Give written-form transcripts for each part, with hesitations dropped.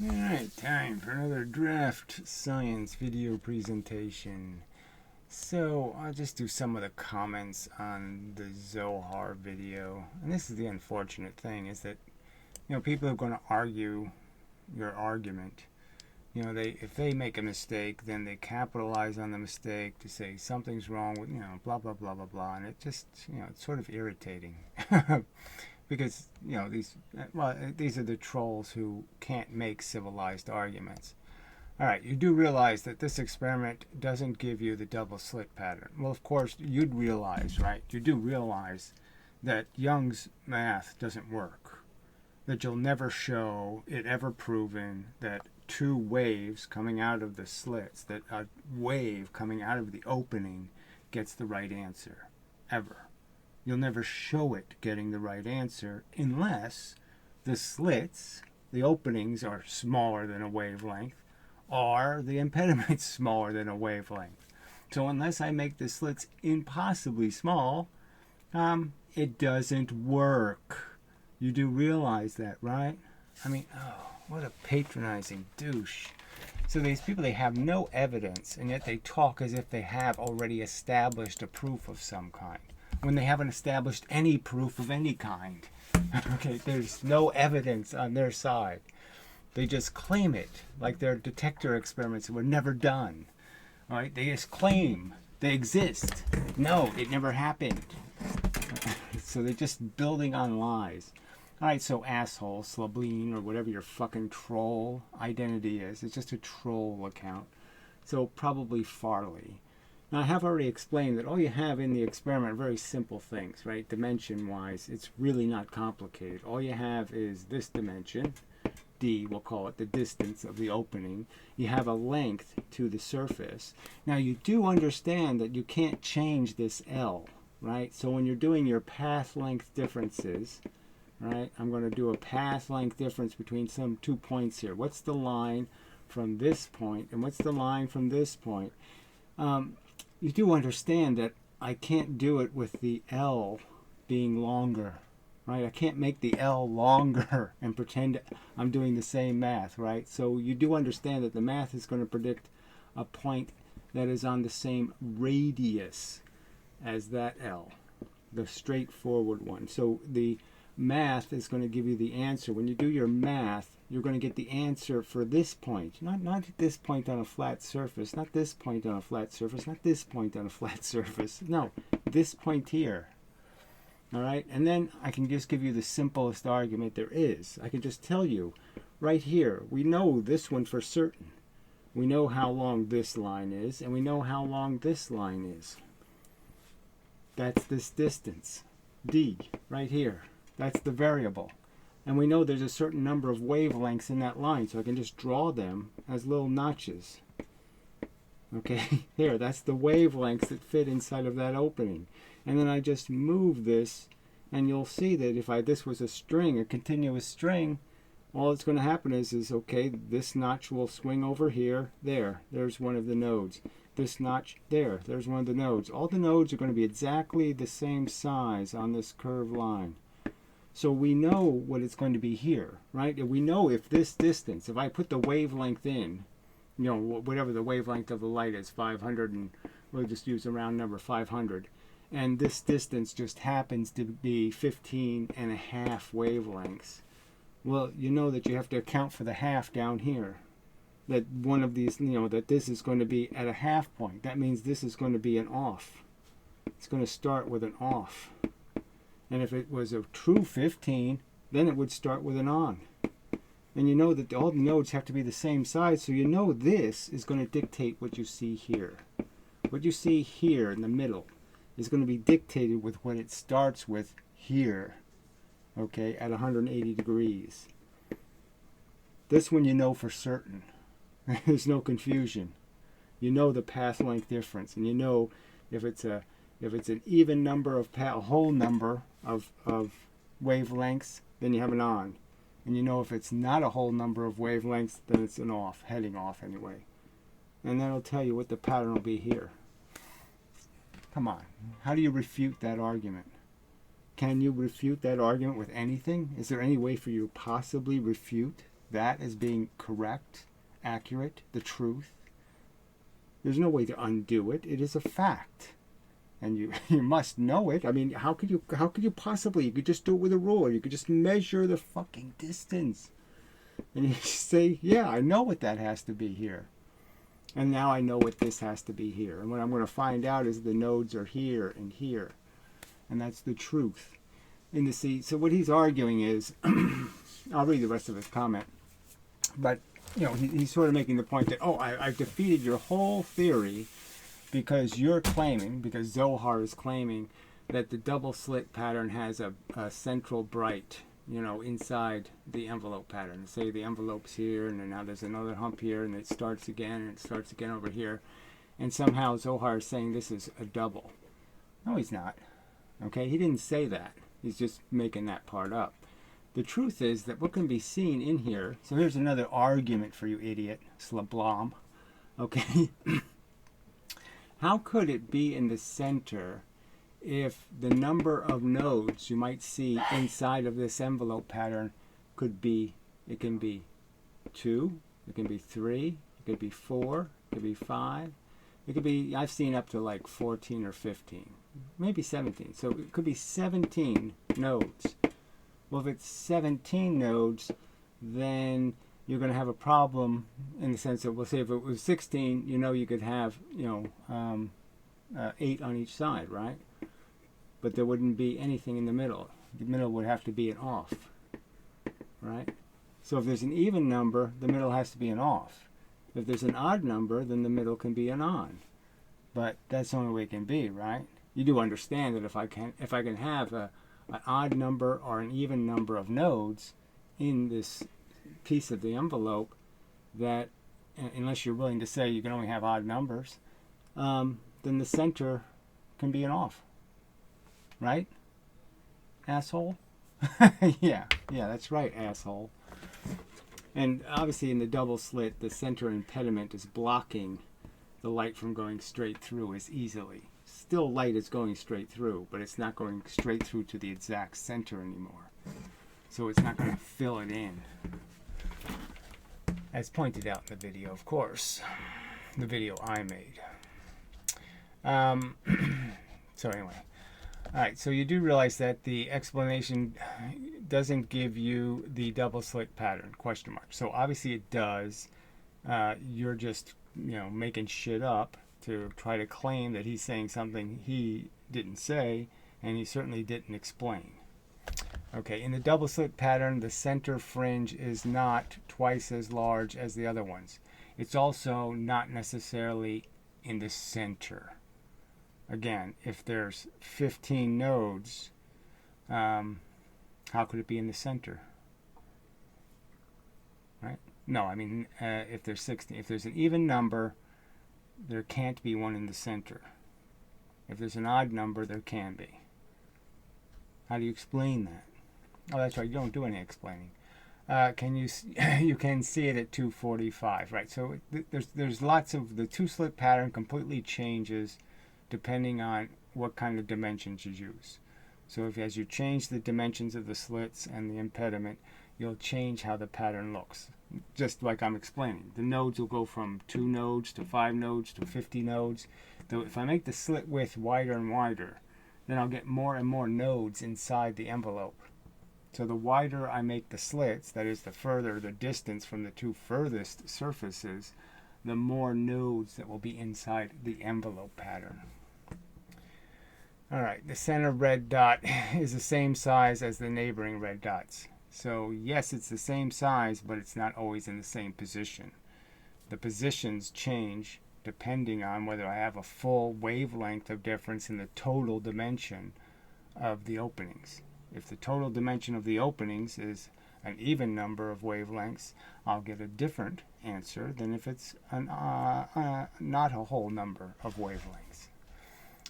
Alright, time for another draft science video presentation. So, I'll just do some of the comments on the Zohar video. And this is the unfortunate thing, is that, people are going to argue your argument. If they make a mistake, then they capitalize on the mistake to say something's wrong with, blah, blah, blah, blah, blah. And it just, it's sort of irritating. Because these are the trolls who can't make civilized arguments. All right, you do realize that this experiment doesn't give you the double slit pattern. Well, of course, you'd realize, right? You do realize that Young's math doesn't work. That you'll never show it ever proven that two waves coming out of the slits, that a wave coming out of the opening gets the right answer, ever. You'll never show it getting the right answer unless the slits, the openings, are smaller than a wavelength, or the impediment's smaller than a wavelength. So unless I make the slits impossibly small, it doesn't work. You do realize that, right? I mean, oh, what a patronizing douche. So these people, they have no evidence, and yet they talk as if they have already established a proof of some kind, when they haven't established any proof of any kind. Okay, there's no evidence on their side. They just claim it, like their detector experiments were never done. All right, they just claim they exist. No, it never happened. So they're just building on lies. All right, so asshole, Slableen, or whatever your fucking troll identity is, it's just a troll account. So probably Farley. Now, I have already explained that all you have in the experiment are very simple things, right? Dimension-wise, it's really not complicated. All you have is this dimension, d, we'll call it the distance of the opening. You have a length to the surface. Now, you do understand that you can't change this L, right? So when you're doing your path length differences, right, I'm going to do a path length difference between some 2 points here. What's the line from this point, and what's the line from this point? You do understand that I can't do it with the L being longer, right? I can't make the L longer and pretend I'm doing the same math, right? So you do understand that the math is going to predict a point that is on the same radius as that L, the straightforward one. So the math is going to give you the answer. When you do your math, you're going to get the answer for this point. Not this point on a flat surface, not this point on a flat surface, not this point on a flat surface. No, this point here. All right? And then I can just give you the simplest argument there is. I can just tell you, right here, we know this one for certain. We know how long this line is, and we know how long this line is. That's this distance, d, right here. That's the variable. And we know there's a certain number of wavelengths in that line, so I can just draw them as little notches. Okay, there, that's the wavelengths that fit inside of that opening. And then I just move this, and you'll see that if this was a string, a continuous string, all that's going to happen is okay, this notch will swing over here, there's one of the nodes. This notch, there's one of the nodes. All the nodes are going to be exactly the same size on this curved line. So we know what it's going to be here, right? And we know if this distance, if I put the wavelength in, whatever the wavelength of the light is, 500, and we'll just use a round number, 500, and this distance just happens to be 15.5 wavelengths, well, you know that you have to account for the half down here. That one of these, that this is going to be at a half point. That means this is going to be an off. It's going to start with an off. And if it was a true 15, then it would start with an on. And you know that all the nodes have to be the same size, so you know this is going to dictate what you see here. What you see here in the middle is going to be dictated with what it starts with here, okay, at 180 degrees. This one you know for certain. There's no confusion. You know the path length difference, and you know if it's an even number of a whole number of wavelengths, then you have an on. And you know if it's not a whole number of wavelengths, then it's an off, heading off anyway. And that'll tell you what the pattern will be here. Come on. How do you refute that argument? Can you refute that argument with anything? Is there any way for you to possibly refute that as being correct, accurate, the truth. There's no way to undo it. It is a fact. And you must know it. I mean, how could you possibly? You could just do it with a ruler. You could just measure the fucking distance. And you say, yeah, I know what that has to be here. And now I know what this has to be here. And what I'm going to find out is the nodes are here and here. And that's the truth. And so what he's arguing is, I'll read the rest of his comment. But, he's sort of making the point that, I've defeated your whole theory because Zohar is claiming that the double slit pattern has a central bright, inside the envelope pattern. Say the envelope's here, and then now there's another hump here, and it starts again, and it starts again over here. And somehow Zohar is saying this is a double. No, he's not. Okay, he didn't say that. He's just making that part up. The truth is that what can be seen in here, so here's another argument for you idiot, Slablam. Okay, how could it be in the center if the number of nodes you might see inside of this envelope pattern it can be 2, it can be 3, it could be 4, it could be 5, it could be, I've seen up to like 14 or 15, maybe 17. So it could be 17 nodes. Well, if it's 17 nodes, then you're going to have a problem in the sense that, we'll say if it was 16, you could have, 8 on each side, right? But there wouldn't be anything in the middle. The middle would have to be an off, right? So if there's an even number, the middle has to be an off. If there's an odd number, then the middle can be an on. But that's the only way it can be, right? You do understand that if I can have an odd number or an even number of nodes in this piece of the envelope, that unless you're willing to say you can only have odd numbers, then the center can be an off. Right? Asshole? yeah, that's right, asshole. And obviously in the double slit, the center impediment is blocking the light from going straight through as easily. Still light is going straight through, but it's not going straight through to the exact center anymore. So it's not going to fill it in. As pointed out in the video, of course. The video I made. So anyway. Alright, so you do realize that the explanation doesn't give you the double slit pattern, question mark. So obviously it does. You're just, making shit up to try to claim that he's saying something he didn't say, and he certainly didn't explain. Okay, in the double slit pattern, the center fringe is not twice as large as the other ones. It's also not necessarily in the center. Again, if there's 15 nodes, how could it be in the center? Right? No, I mean, if there's 16, if there's an even number, there can't be one in the center. If there's an odd number, there can be. How do you explain that? Oh, that's right. You don't do any explaining. You can see it at 245, right? So there's lots of the two slit pattern completely changes depending on what kind of dimensions you use. So as you change the dimensions of the slits and the impediment, you'll change how the pattern looks. Just like I'm explaining. The nodes will go from 2 nodes to 5 nodes to 50 nodes. Though if I make the slit width wider and wider, then I'll get more and more nodes inside the envelope. So the wider I make the slits, that is the further the distance from the two furthest surfaces, the more nodes that will be inside the envelope pattern. Alright, the center red dot is the same size as the neighboring red dots. So yes, it's the same size, but it's not always in the same position. The positions change depending on whether I have a full wavelength of difference in the total dimension of the openings. If the total dimension of the openings is an even number of wavelengths, I'll get a different answer than if it's not a whole number of wavelengths.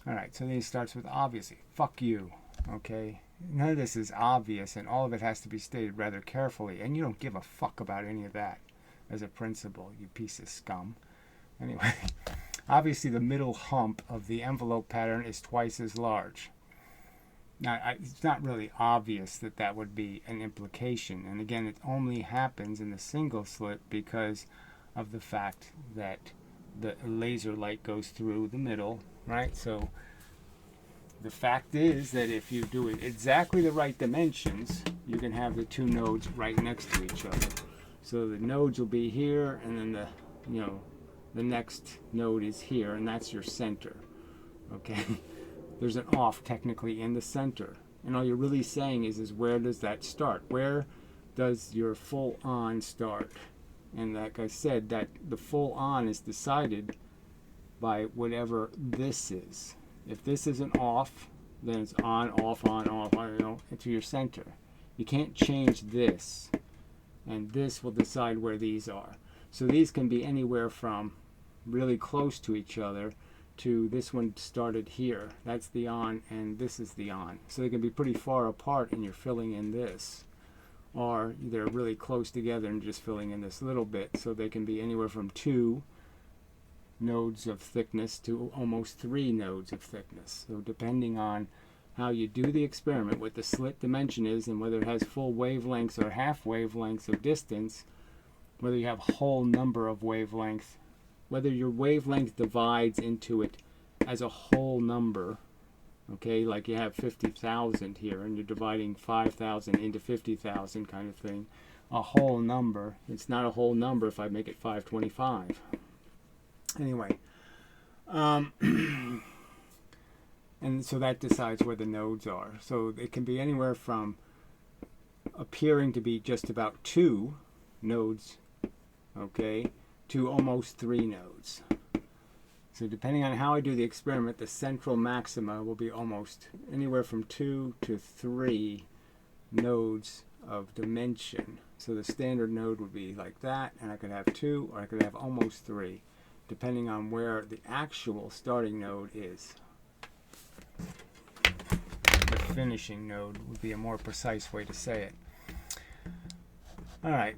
Alright, so then he starts with obviously. Fuck you. Okay? None of this is obvious, and all of it has to be stated rather carefully, and you don't give a fuck about any of that as a principle, you piece of scum. Anyway, obviously the middle hump of the envelope pattern is twice as large. Now, it's not really obvious that that would be an implication. And again, it only happens in the single slit because of the fact that the laser light goes through the middle, right? So the fact is that if you do it exactly the right dimensions, you can have the two nodes right next to each other. So the nodes will be here, and then the next node is here, and that's your center. Okay, there's an off technically in the center, and all you're really saying is where does that start? Where does your full on start? And like I said, that the full on is decided by whatever this is. If this is an off, then it's on, off, into your center. You can't change this, and this will decide where these are. So these can be anywhere from really close to each other to this one started here. That's the on, and this is the on. So they can be pretty far apart, and you're filling in this. Or they're really close together and just filling in this little bit. So they can be anywhere from 2 nodes of thickness to almost 3 nodes of thickness. So depending on how you do the experiment, what the slit dimension is, and whether it has full wavelengths or half wavelengths of distance, whether you have a whole number of wavelengths, whether your wavelength divides into it as a whole number, okay, like you have 50,000 here and you're dividing 5,000 into 50,000 kind of thing, a whole number. It's not a whole number if I make it 525. Anyway, and so that decides where the nodes are. So it can be anywhere from appearing to be just about 2 nodes, okay, to almost 3 nodes. So depending on how I do the experiment, the central maxima will be almost anywhere from 2 to 3 nodes of dimension. So the standard node would be like that, and I could have 2 or I could have almost 3, depending on where the actual starting node is. The finishing node would be a more precise way to say it. Alright,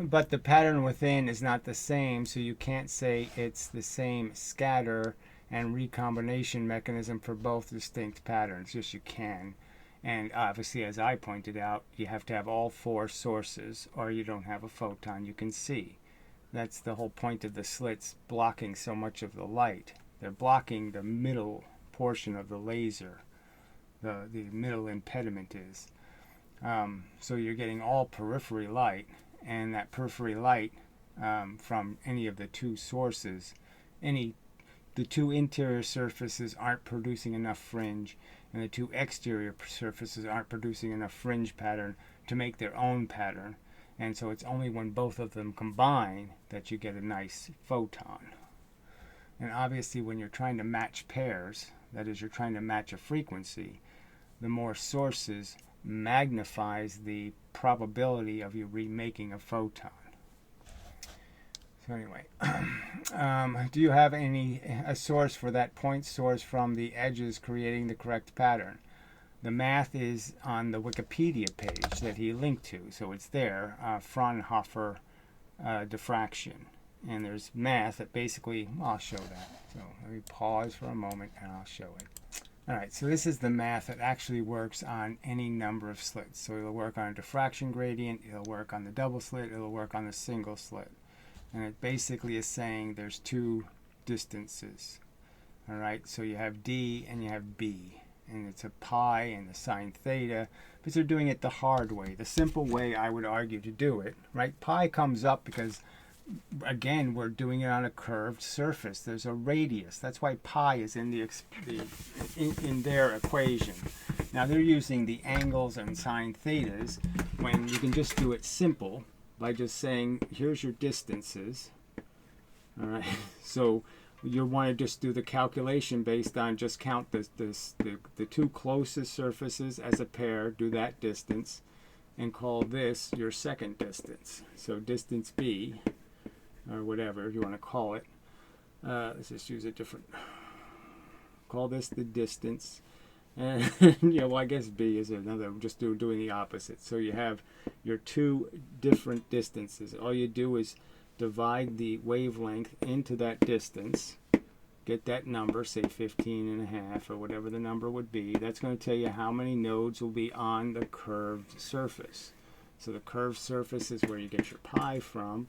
but the pattern within is not the same, so you can't say it's the same scatter and recombination mechanism for both distinct patterns. Yes, you can. And obviously, as I pointed out, you have to have all 4 sources or you don't have a photon you can see. That's the whole point of the slits blocking so much of the light. They're blocking the middle portion of the laser. The middle impediment is. So you're getting all periphery light, and that periphery light from any of the 2 sources, the 2 interior surfaces aren't producing enough fringe, and the 2 exterior surfaces aren't producing enough fringe pattern to make their own pattern. And so it's only when both of them combine that you get a nice photon. And obviously when you're trying to match pairs, that is, you're trying to match a frequency, the more sources magnifies the probability of you remaking a photon. So anyway, do you have a source for that point source from the edges creating the correct pattern? The math is on the Wikipedia page that he linked to, so it's there, Fraunhofer diffraction. And there's math that basically, I'll show that. So let me pause for a moment and I'll show it. Alright, so this is the math that actually works on any number of slits. So it'll work on a diffraction gradient, it'll work on the double slit, it'll work on the single slit. And it basically is saying there's 2 distances. Alright, so you have D and you have B. And it's a pi and the sine theta, but they're doing it the hard way. The simple way I would argue to do it, right? Pi comes up because, again, we're doing it on a curved surface. There's a radius. That's why pi is in in their equation. Now they're using the angles and sine thetas when you can just do it simple by just saying, here's your distances. All right, so you'll want to just do the calculation based on just count the 2 closest surfaces as a pair, do that distance, and call this your second distance. So distance B, or whatever you want to call it. Let's just use a different, call this the distance. And well, I guess B is another, just doing the opposite. So you have your 2 different distances. All you do is divide the wavelength into that distance, get that number, say 15.5 or whatever the number would be. That's going to tell you how many nodes will be on the curved surface. So the curved surface is where you get your pi from.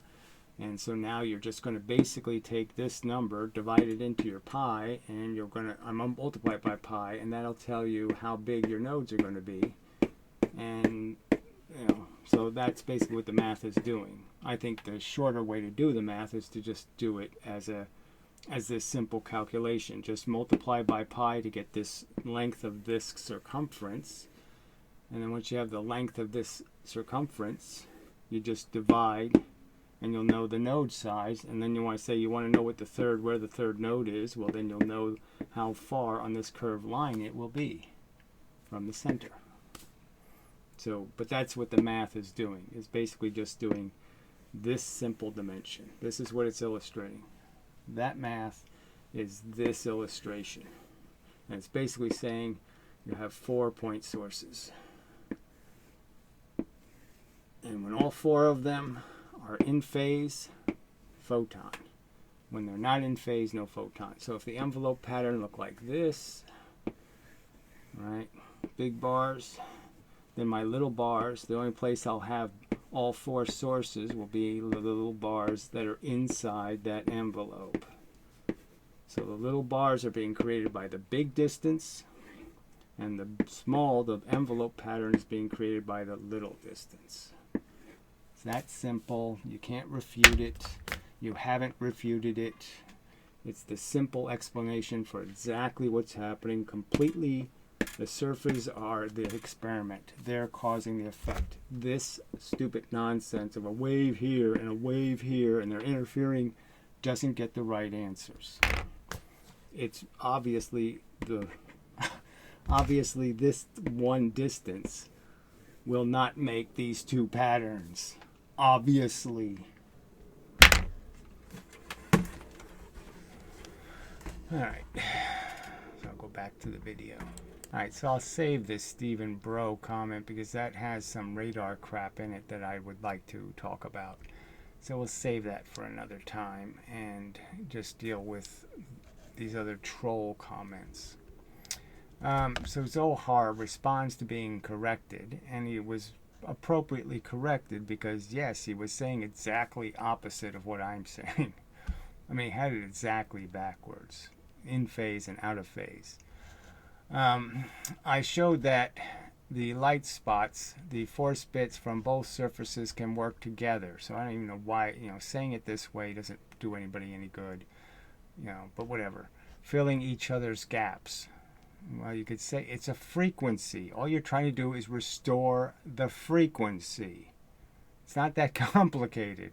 And so now you're just going to basically take this number, divide it into your pi, and you're going to multiply it by pi, and that'll tell you how big your nodes are going to be. And so that's basically what the math is doing. I think the shorter way to do the math is to just do it as this simple calculation. Just multiply by pi to get this length of this circumference. And then once you have the length of this circumference, you just divide, and you'll know the node size. And then you want to know where the third node is. Well, then you'll know how far on this curved line it will be from the center. So, but that's what the math is doing. It's basically just doing this simple dimension. This is what it's illustrating. That math is this illustration. And it's basically saying you have 4 point sources. And when all 4 of them are in phase, photon. When they're not in phase, no photon. So if the envelope pattern looked like this, right, big bars, then my little bars, the only place I'll have all 4 sources will be the little bars that are inside that envelope. So the little bars are being created by the big distance, and the envelope pattern is being created by the little distance. It's that simple. You can't refute it. You haven't refuted it. It's the simple explanation for exactly what's happening. Completely, the surfaces are the experiment. They're causing the effect. This stupid nonsense of a wave here and a wave here, and they're interfering, doesn't get the right answers. It's obviously this one distance will not make these 2 patterns. Obviously. Alright, so I'll go back to the video. Alright, so I'll save this Stephen Bro comment because that has some radar crap in it that I would like to talk about. So we'll save that for another time and just deal with these other troll comments. So Zohar responds to being corrected, and he was appropriately corrected because, yes, he was saying exactly opposite of what I'm saying. I mean, he had it exactly backwards, in phase and out of phase. I showed that the light spots, the force bits from both surfaces can work together. So I don't even know why, saying it this way doesn't do anybody any good, but whatever. Filling each other's gaps. Well, you could say it's a frequency. All you're trying to do is restore the frequency. It's not that complicated.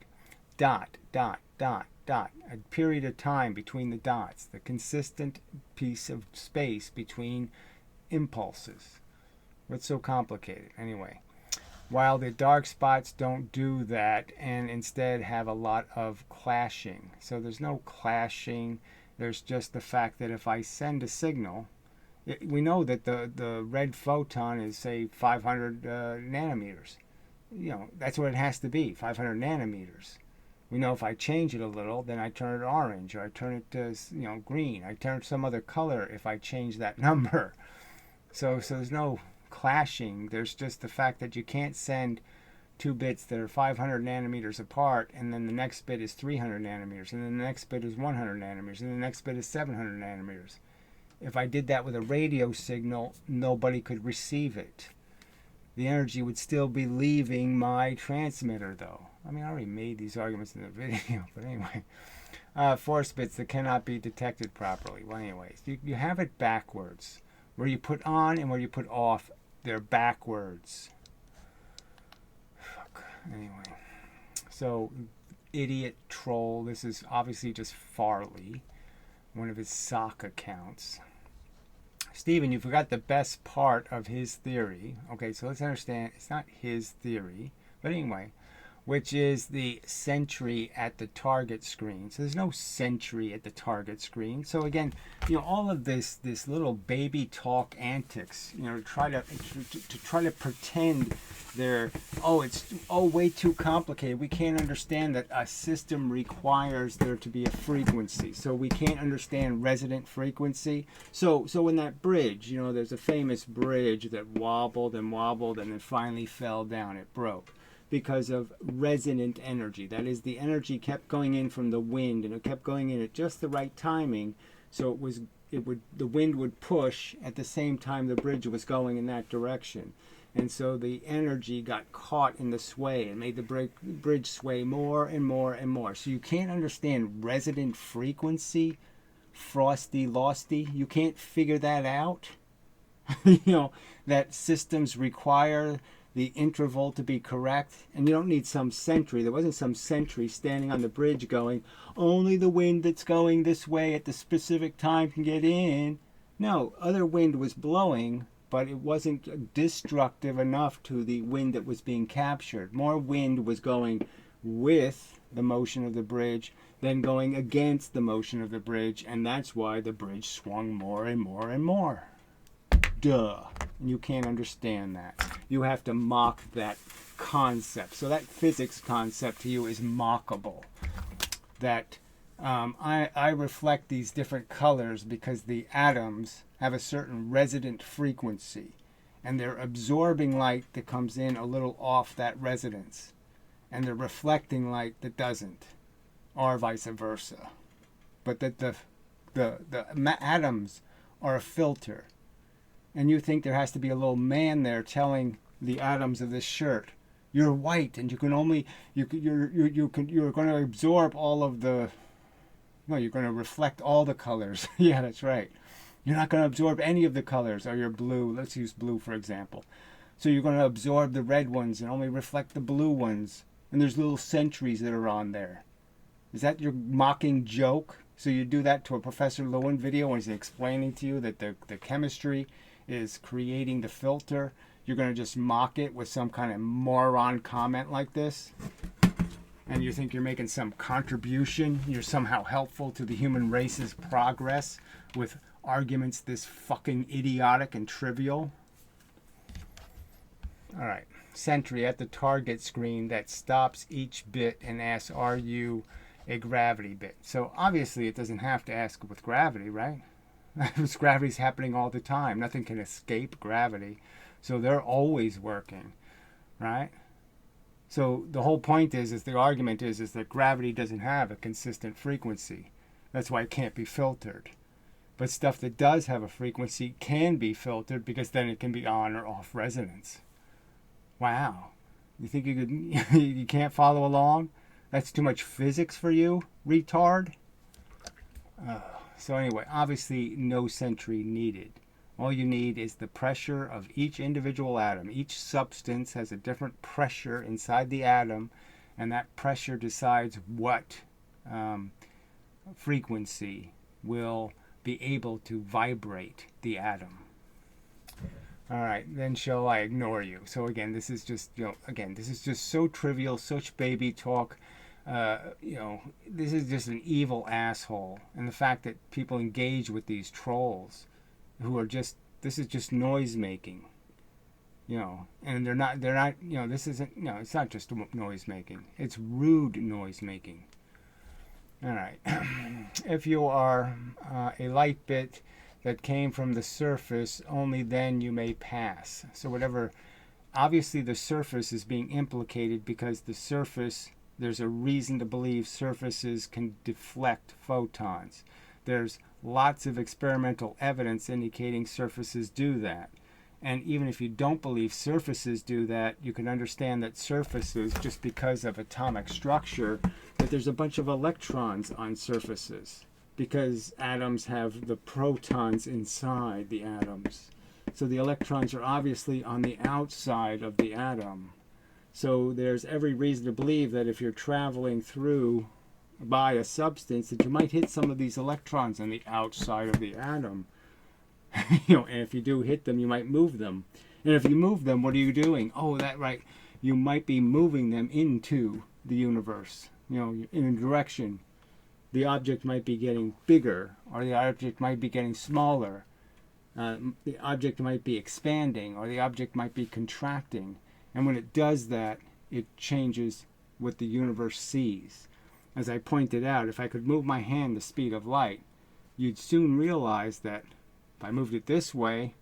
Dot, dot, dot, dot. A period of time between the dots. The consistent piece of space between impulses. What's so complicated? Anyway, while the dark spots don't do that and instead have a lot of clashing. So there's no clashing. There's just the fact that if I send a signal, we know that the red photon is, say, 500 nanometers. That's what it has to be, 500 nanometers. We know if I change it a little, then I turn it orange, or I turn it to green. I turn it some other color if I change that number. So there's no clashing. There's just the fact that you can't send 2 bits that are 500 nanometers apart, and then the next bit is 300 nanometers, and then the next bit is 100 nanometers, and the next bit is 700 nanometers. If I did that with a radio signal, nobody could receive it. The energy would still be leaving my transmitter, though. I mean, I already made these arguments in the video, but anyway. Force bits that cannot be detected properly. Well, anyways, you have it backwards. Where you put on and where you put off, they're backwards. Fuck. Anyway. So, idiot troll. This is obviously just Farley, one of his sock accounts. Stephen, you forgot the best part of his theory. Okay, so let's understand. It's not his theory. But anyway, which is the sentry at the target screen. So there's no sentry at the target screen. So again, all of this little baby talk antics, to try to pretend they're it's way too complicated. We can't understand that a system requires there to be a frequency. So we can't understand resonant frequency. So in that bridge, there's a famous bridge that wobbled and then finally fell down. It broke because of resonant energy. That is, the energy kept going in from the wind, and it kept going in at just the right timing, so the wind would push at the same time the bridge was going in that direction. And so the energy got caught in the sway and made the bridge sway more and more and more. So you can't understand resonant frequency, frosty losty. You can't figure that out. That systems require the interval to be correct, and you don't need some sentry. There wasn't some sentry standing on the bridge going, only the wind that's going this way at the specific time can get in. No, other wind was blowing, but it wasn't destructive enough to the wind that was being captured. More wind was going with the motion of the bridge than going against the motion of the bridge, and that's why the bridge swung more and more and more. Duh. And you can't understand that. You have to mock that concept. So that physics concept to you is mockable. That I reflect these different colors because the atoms have a certain resonant frequency, and they're absorbing light that comes in a little off that resonance, and they're reflecting light that doesn't, or vice versa. But that the atoms are a filter. And you think there has to be a little man there telling the atoms of this shirt, you're white, and you're going to absorb all of the. No, you're going to reflect all the colors. Yeah, that's right. You're not going to absorb any of the colors. Or you're blue. Let's use blue for example. So you're going to absorb the red ones and only reflect the blue ones. And there's little sentries that are on there. Is that your mocking joke? So you do that to a Professor Lewin video when he's explaining to you that the chemistry is creating the filter. You're going to just mock it with some kind of moron comment like this, and you think you're making some contribution, you're somehow helpful to the human race's progress with arguments this fucking idiotic and trivial. All right, sentry at the target screen that stops each bit and asks, are you a gravity bit? So obviously it doesn't have to ask with gravity, right? Because gravity's happening all the time. Nothing can escape gravity. So they're always working, right? So the whole point is the argument is that gravity doesn't have a consistent frequency. That's why it can't be filtered. But stuff that does have a frequency can be filtered because then it can be on or off resonance. Wow. You think you can't follow along? That's too much physics for you, retard? So anyway, obviously no sentry needed. All you need is the pressure of each individual atom. Each substance has a different pressure inside the atom, and that pressure decides what frequency will be able to vibrate the atom. All right, then shall I ignore you? So again, this is just this is just so trivial, such baby talk. This is just an evil asshole, and the fact that people engage with these trolls who are this is just noise making, and they're not, this isn't, it's not just noise making, it's rude noise making. All right. If you are a light bit that came from the surface, only then you may pass. So whatever, obviously the surface is being implicated because the surface, there's a reason to believe surfaces can deflect photons. There's lots of experimental evidence indicating surfaces do that. And even if you don't believe surfaces do that, you can understand that surfaces, just because of atomic structure, that there's a bunch of electrons on surfaces because atoms have the protons inside the atoms. So the electrons are obviously on the outside of the atom. So there's every reason to believe that if you're traveling through by a substance, that you might hit some of these electrons on the outside of the atom. And if you do hit them, you might move them. And if you move them, what are you doing? Oh, that right. you might be moving them into the universe, you know, in a direction. The object might be getting bigger, or the object might be getting smaller. The object might be expanding, or the object might be contracting. And when it does that, it changes what the universe sees. As I pointed out, if I could move my hand the speed of light, you'd soon realize that if I moved it this way,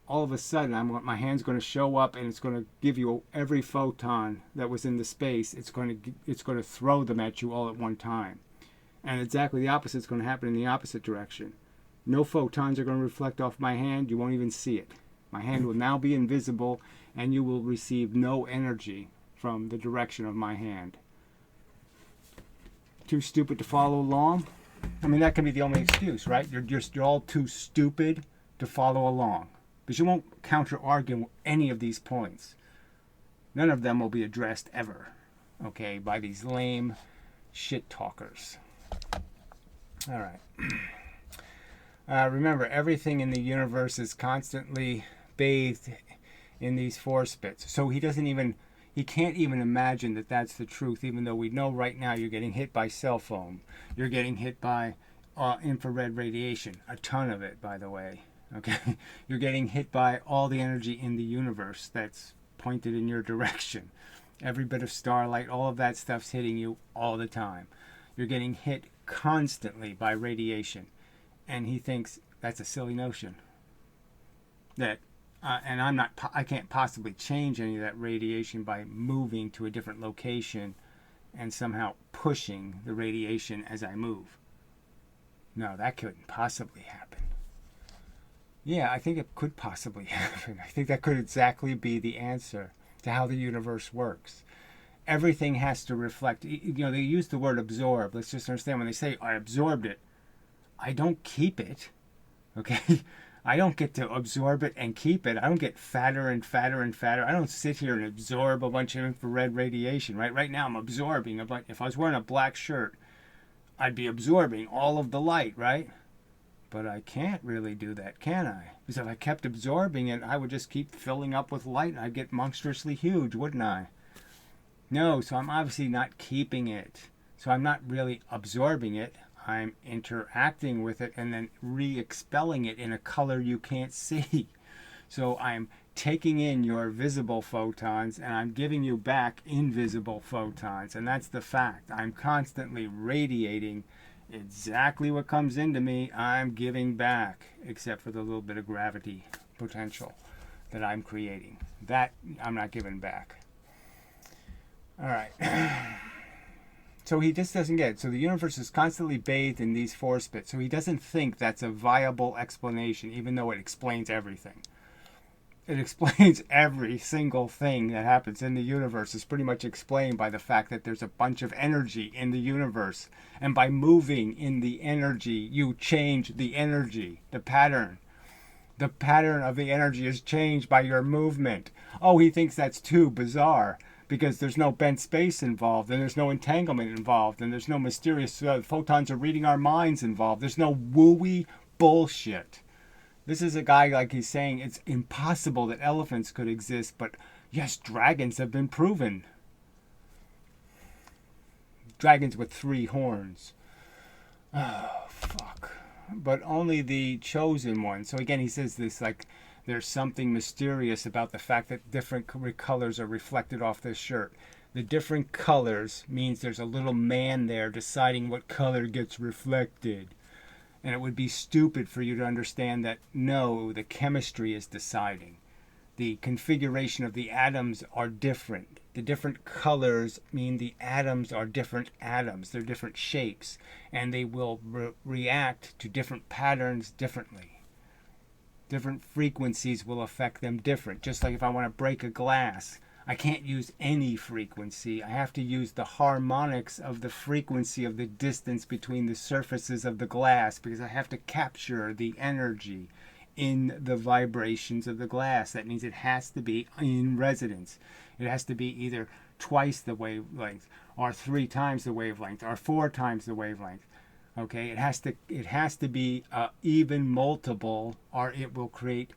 all of a sudden my hand's going to show up and it's going to give you every photon that was in the space. It's going to throw them at you all at one time. And exactly the opposite is going to happen in the opposite direction. No photons are going to reflect off my hand. You won't even see it. My hand will now be invisible, and you will receive no energy from the direction of my hand. Too stupid to follow along? I mean, that can be the only excuse, right? You're all too stupid to follow along. Because you won't counter-argue any of these points. None of them will be addressed ever, okay, by these lame shit talkers. All right. Remember, everything in the universe is constantly bathed in these force bits. So he can't even imagine that that's the truth, even though we know right now you're getting hit by cell phone. You're getting hit by infrared radiation, a ton of it, by the way. Okay, you're getting hit by all the energy in the universe that's pointed in your direction. Every bit of starlight, all of that stuff's hitting you all the time. You're getting hit constantly by radiation. And he thinks that's a silly notion. That, and I can't possibly change any of that radiation by moving to a different location and somehow pushing the radiation as I move. No, that couldn't possibly happen. Yeah, I think it could possibly happen. I think that could exactly be the answer to how the universe works. Everything has to reflect. You know, they use the word absorb. Let's just understand when they say, I absorbed it. I don't keep it, okay? I don't get to absorb it and keep it. I don't get fatter and fatter and fatter. I don't sit here and absorb a bunch of infrared radiation, right? Right now I'm absorbing a bunch. If I was wearing a black shirt, I'd be absorbing all of the light, right? But I can't really do that, can I? Because if I kept absorbing it, I would just keep filling up with light and I'd get monstrously huge, wouldn't I? No, so I'm obviously not keeping it. So I'm not really absorbing it. I'm interacting with it and then re-expelling it in a color you can't see. So I'm taking in your visible photons and I'm giving you back invisible photons. And that's the fact. I'm constantly radiating exactly what comes into me. I'm giving back, except for the little bit of gravity potential that I'm creating. That I'm not giving back. All right. So he just doesn't get it. So the universe is constantly bathed in these force bits. So he doesn't think that's a viable explanation, even though it explains everything. It explains every single thing that happens in the universe is pretty much explained by the fact that there's a bunch of energy in the universe. And by moving in the energy, you change the energy, the pattern. The pattern of the energy is changed by your movement. Oh, he thinks that's too bizarre. Because there's no bent space involved, and there's no entanglement involved, and there's no mysterious photons are reading our minds involved. There's no wooey bullshit. This is a guy like he's saying it's impossible that elephants could exist, but yes, dragons have been proven. Dragons with 3 horns. Oh, fuck. But only the chosen one. So again, he says this like, there's something mysterious about the fact that different colors are reflected off this shirt. The different colors means there's a little man there deciding what color gets reflected. And it would be stupid for you to understand that, no, the chemistry is deciding. The configuration of the atoms are different. The different colors mean the atoms are different atoms. They're different shapes. And they will react to different patterns differently. Different frequencies will affect them different. Just like if I want to break a glass, I can't use any frequency. I have to use the harmonics of the frequency of the distance between the surfaces of the glass because I have to capture the energy in the vibrations of the glass. That means it has to be in resonance. It has to be either twice the wavelength or 3 times the wavelength or 4 times the wavelength. Okay, it has to be even multiple, or it will create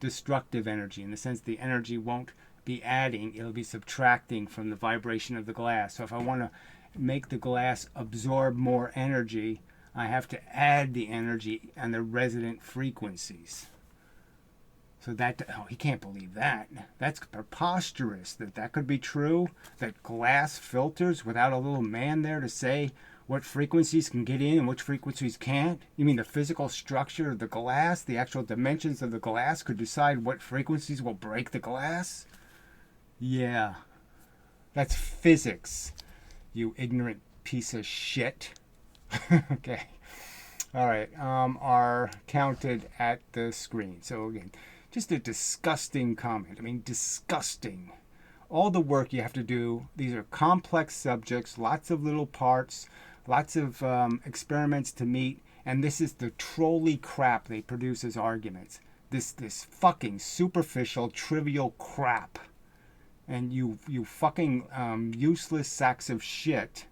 destructive energy, in the sense the energy won't be adding, it'll be subtracting from the vibration of the glass. So if I want to make the glass absorb more energy, I have to add the energy and the resonant frequencies. So that, oh, he can't believe that. That's preposterous that could be true, that glass filters without a little man there to say what frequencies can get in and which frequencies can't. You mean the physical structure of the glass, the actual dimensions of the glass could decide what frequencies will break the glass? Yeah, that's physics, you ignorant piece of shit. Okay. All right, are counted at the screen. So again, just a disgusting comment. I mean, disgusting. All the work you have to do, these are complex subjects, lots of little parts, lots of experiments to meet, and this is the trolley crap they produce as arguments. This fucking superficial, trivial crap. And you fucking useless sacks of shit,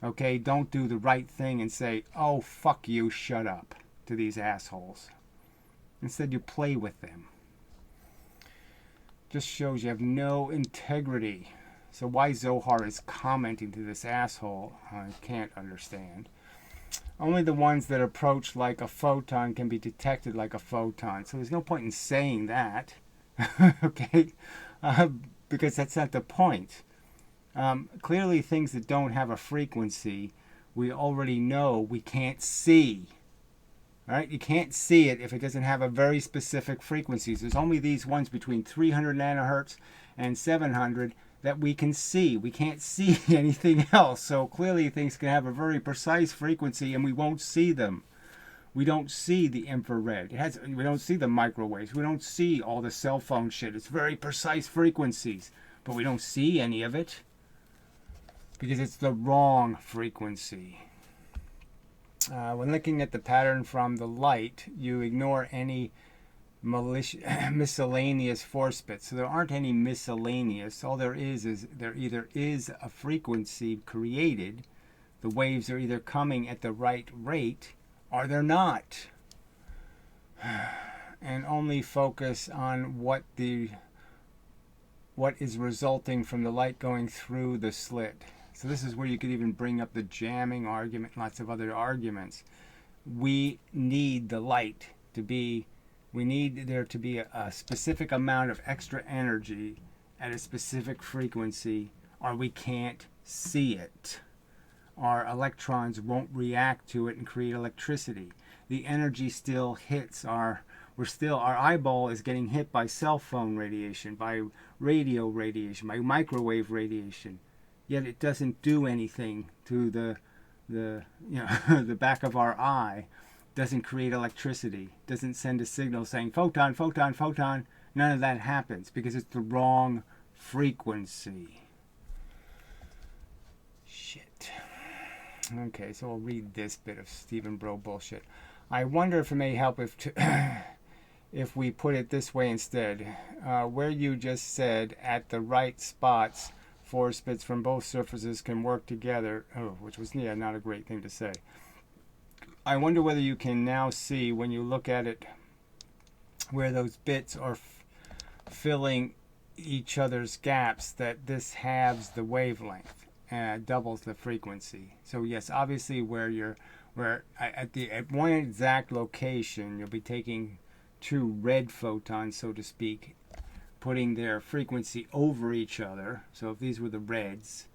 okay, don't do the right thing and say, oh, fuck you, shut up, to these assholes. Instead, you play with them. Just shows you have no integrity. So why Zohar is commenting to this asshole, I can't understand. Only the ones that approach like a photon can be detected like a photon. So there's no point in saying that, okay? Because that's not the point. Clearly things that don't have a frequency, we already know we can't see. All right? You can't see it if it doesn't have a very specific frequencies. There's only these ones between 300 nanohertz and 700 that we can see. We can't see anything else. So clearly things can have a very precise frequency and we won't see them. We don't see the infrared. We don't see the microwaves. We don't see all the cell phone shit. It's very precise frequencies. But we don't see any of it because it's the wrong frequency. When looking at the pattern from the light, you ignore any miscellaneous force bits. So there aren't any miscellaneous. All there is there either is a frequency created. The waves are either coming at the right rate or they're not. And only focus on what is resulting from the light going through the slit. So this is where you could even bring up the jamming argument, lots of other arguments. We need the light to be, we need there to be a specific amount of extra energy at a specific frequency, or we can't see it. Our electrons won't react to it and create electricity. The energy still hits our eyeball is getting hit by cell phone radiation, by radio radiation, by microwave radiation. Yet it doesn't do anything to the the back of our eye. Doesn't create electricity. Doesn't send a signal saying photon, photon, photon. None of that happens because it's the wrong frequency. Shit. Okay, so I'll read this bit of Stephen Bro bullshit. I wonder if it may help if we put it this way instead. Where you just said at the right spots, force bits from both surfaces can work together. Oh, which was not a great thing to say. I wonder whether you can now see when you look at it where those bits are filling each other's gaps that this halves the wavelength and doubles the frequency. So yes, obviously at one exact location you'll be taking two red photons, so to speak, putting their frequency over each other. So if these were the reds,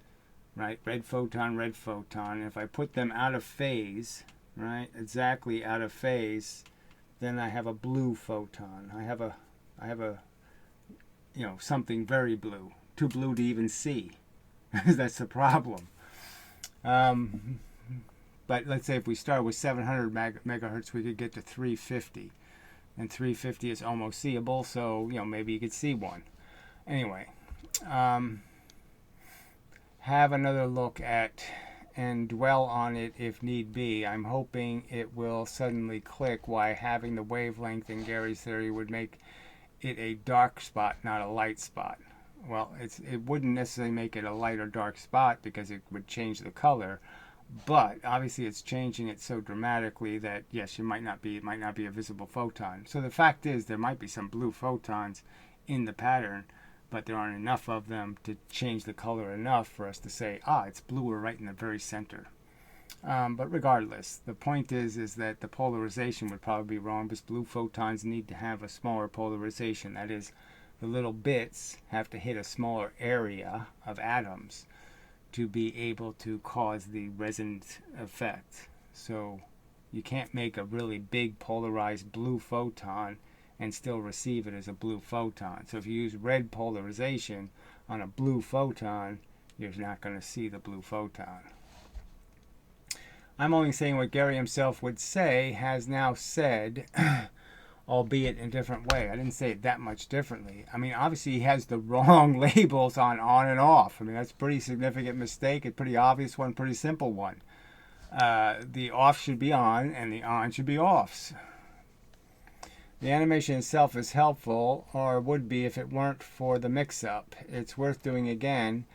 right, red photon, and if I put them out of phase, right, exactly out of phase, then I have a blue photon. I have a something very blue, too blue to even see. That's the problem. But let's say if we start with 700 megahertz, we could get to 350. And 350 is almost seeable, so maybe you could see one. Anyway, have another look at and dwell on it if need be. I'm hoping it will suddenly click why having the wavelength in Gary's theory would make it a dark spot, not a light spot. Well, it wouldn't necessarily make it a light or dark spot because it would change the color. But obviously it's changing it so dramatically that yes, it might not be a visible photon. So the fact is there might be some blue photons in the pattern, but there aren't enough of them to change the color enough for us to say, ah, it's bluer right in the very center. But regardless, the point is that the polarization would probably be wrong, because blue photons need to have a smaller polarization. That is, the little bits have to hit a smaller area of atoms to be able to cause the resonant effect. So you can't make a really big polarized blue photon and still receive it as a blue photon. So if you use red polarization on a blue photon, you're not going to see the blue photon. I'm only saying what Gary himself would say, has now said, albeit in a different way. I didn't say it that much differently. I mean, obviously he has the wrong labels on and off. I mean, that's a pretty significant mistake, a pretty obvious one, pretty simple one. The off should be on and the on should be offs. The animation itself is helpful, or would be if it weren't for the mix-up. It's worth doing again.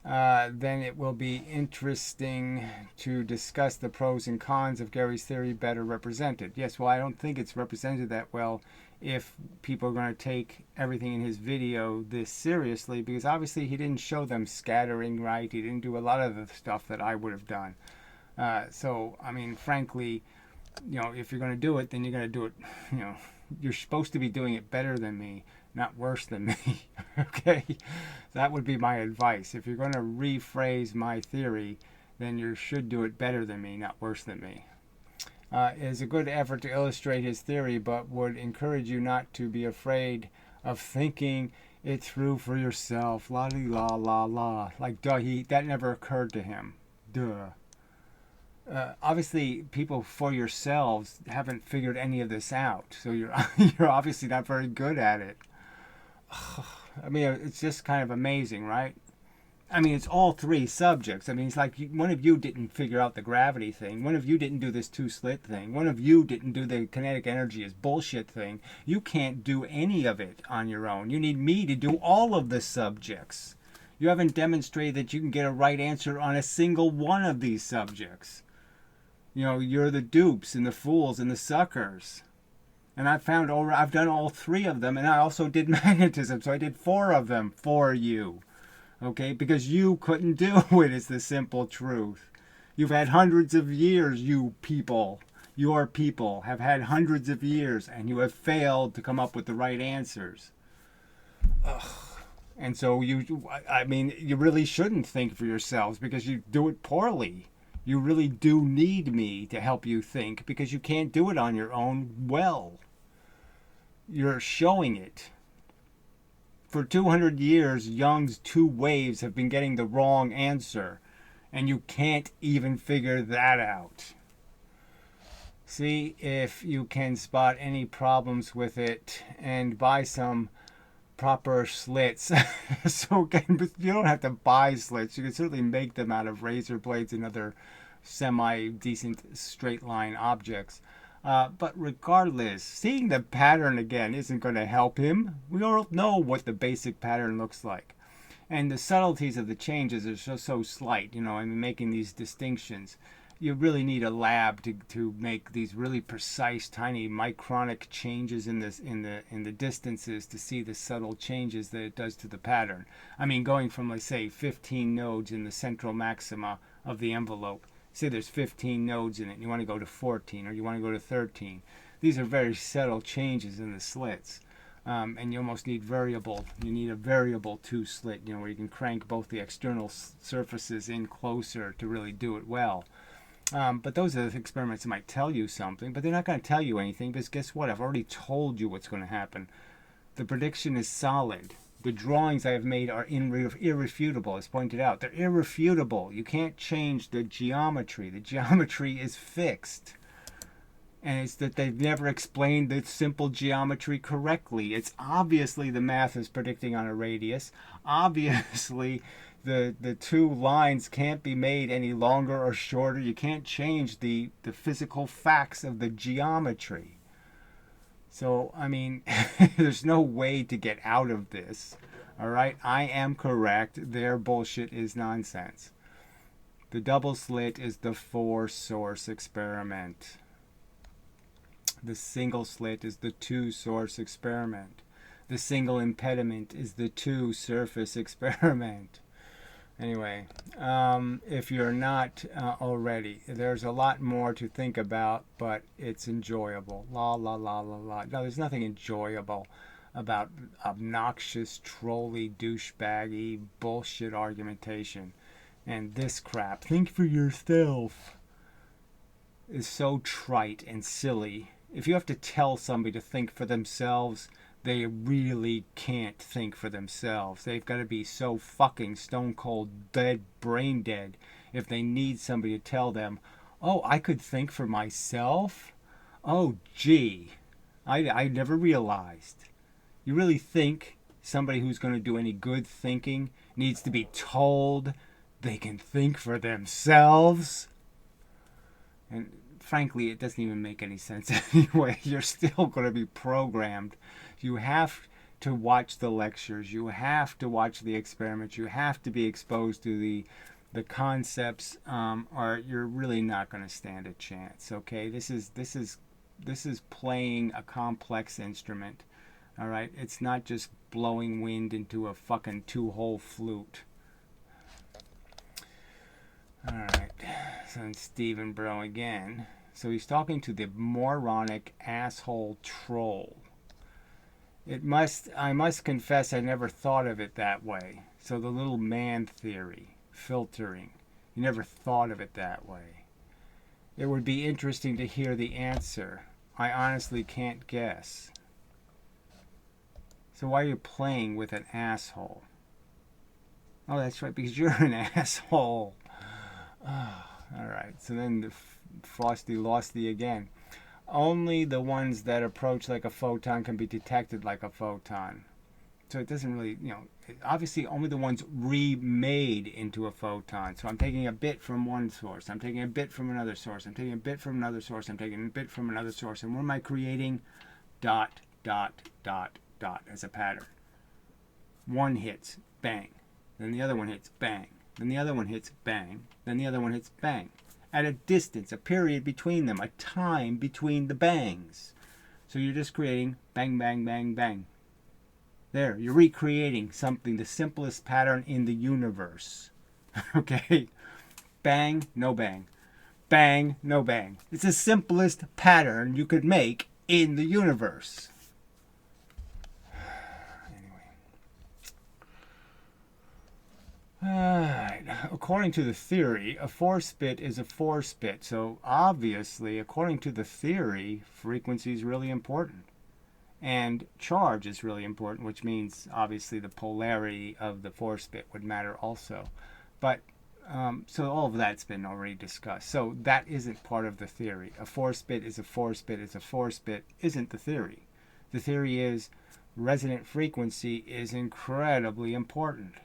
Then it will be interesting to discuss the pros and cons of Gary's theory better represented. Yes, well, I don't think it's represented that well if people are going to take everything in his video this seriously, because obviously he didn't show them scattering right. He didn't do a lot of the stuff that I would have done. So, I mean, frankly, if you're going to do it, then you're going to do it, you're supposed to be doing it better than me, not worse than me. Okay? That would be my advice. If you're going to rephrase my theory, then you should do it better than me, not worse than me. It is a good effort to illustrate his theory, but would encourage you not to be afraid of thinking it through for yourself. La la la la. Like, duh, that never occurred to him. Duh. Obviously, people for yourselves haven't figured any of this out, so you're obviously not very good at it. I mean, it's just kind of amazing, right? I mean, it's all three subjects. I mean, it's like one of you didn't figure out the gravity thing. One of you didn't do this two-slit thing. One of you didn't do the kinetic energy is bullshit thing. You can't do any of it on your own. You need me to do all of the subjects. You haven't demonstrated that you can get a right answer on a single one of these subjects. You're the dupes and the fools and the suckers. And I've done all three of them, and I also did magnetism, so I did 4 of them for you. Okay? Because you couldn't do it, is the simple truth. You've had hundreds of years, your people have had hundreds of years, and you have failed to come up with the right answers. Ugh. And so you really shouldn't think for yourselves, because you do it poorly. You really do need me to help you think, because you can't do it on your own well. You're showing it. For 200 years, Young's 2 waves have been getting the wrong answer, and you can't even figure that out. See if you can spot any problems with it and buy some proper slits. So again, you don't have to buy slits. You can certainly make them out of razor blades and other semi-decent straight line objects. But regardless, seeing the pattern again isn't going to help him. We all know what the basic pattern looks like. And the subtleties of the changes are so slight, making these distinctions. You really need a lab to make these really precise, tiny, micronic changes in the distances to see the subtle changes that it does to the pattern. I mean, going from, let's say, 15 nodes in the central maxima of the envelope. Say there's 15 nodes in it, and you want to go to 14, or you want to go to 13. These are very subtle changes in the slits. And you almost need you need a variable 2-slit, where you can crank both the external surfaces in closer to really do it well. But those are the experiments that might tell you something, but they're not going to tell you anything, because guess what? I've already told you what's going to happen. The prediction is solid. The drawings I have made are irrefutable, as pointed out. They're irrefutable. You can't change the geometry. The geometry is fixed. And it's that they've never explained the simple geometry correctly. It's obviously the math is predicting on a radius. Obviously, the 2 lines can't be made any longer or shorter. You can't change the physical facts of the geometry. So, I mean, there's no way to get out of this. All right? I am correct. Their bullshit is nonsense. The double slit is the 4-source experiment. The single slit is the 2-source experiment. The single impediment is the two-surface experiment. Anyway, if you're not already, there's a lot more to think about, but it's enjoyable. La la la la la. No, there's nothing enjoyable about obnoxious, trolly, douchebaggy, bullshit argumentation. And this crap, think for yourself, is so trite and silly. If you have to tell somebody to think for themselves, they really can't think for themselves. They've got to be so fucking stone cold dead, brain dead, if they need somebody to tell them, oh, I could think for myself? Oh, gee, I never realized. You really think somebody who's going to do any good thinking needs to be told they can think for themselves? And frankly, it doesn't even make any sense anyway. You're still going to be programmed. You have to watch the lectures. You have to watch the experiments. You have to be exposed to the concepts, or you're really not going to stand a chance. Okay, this is playing a complex instrument. All right, it's not just blowing wind into a fucking two-hole flute. All right, so it's Stephen Bro again. So he's talking to the moronic asshole troll. I must confess I never thought of it that way. So the little man theory, filtering, you never thought of it that way. It would be interesting to hear the answer. I honestly can't guess. So why are you playing with an asshole? Oh, that's right, because you're an asshole. Oh, all right, so then the Frosty Losty again. Only the ones that approach like a photon can be detected like a photon. So it doesn't really, obviously only the ones remade into a photon. So I'm taking a bit from one source. I'm taking a bit from another source. I'm taking a bit from another source. I'm taking a bit from another source. And what am I creating? Dot, dot, dot, dot as a pattern. One hits, bang. Then the other one hits, bang. Then the other one hits, bang. Then the other one hits, bang. At a distance, a period between them, a time between the bangs. So you're just creating bang, bang, bang, bang. There, you're recreating something, the simplest pattern in the universe. Okay? Bang, no bang. Bang, no bang. It's the simplest pattern you could make in the universe. Alright, according to the theory, a force bit is a force bit. So obviously, according to the theory, frequency is really important. And charge is really important, which means obviously the polarity of the force bit would matter also. But, so all of that's been already discussed. So that isn't part of the theory. A force bit is a force bit is a force bit isn't the theory. The theory is resonant frequency is incredibly important.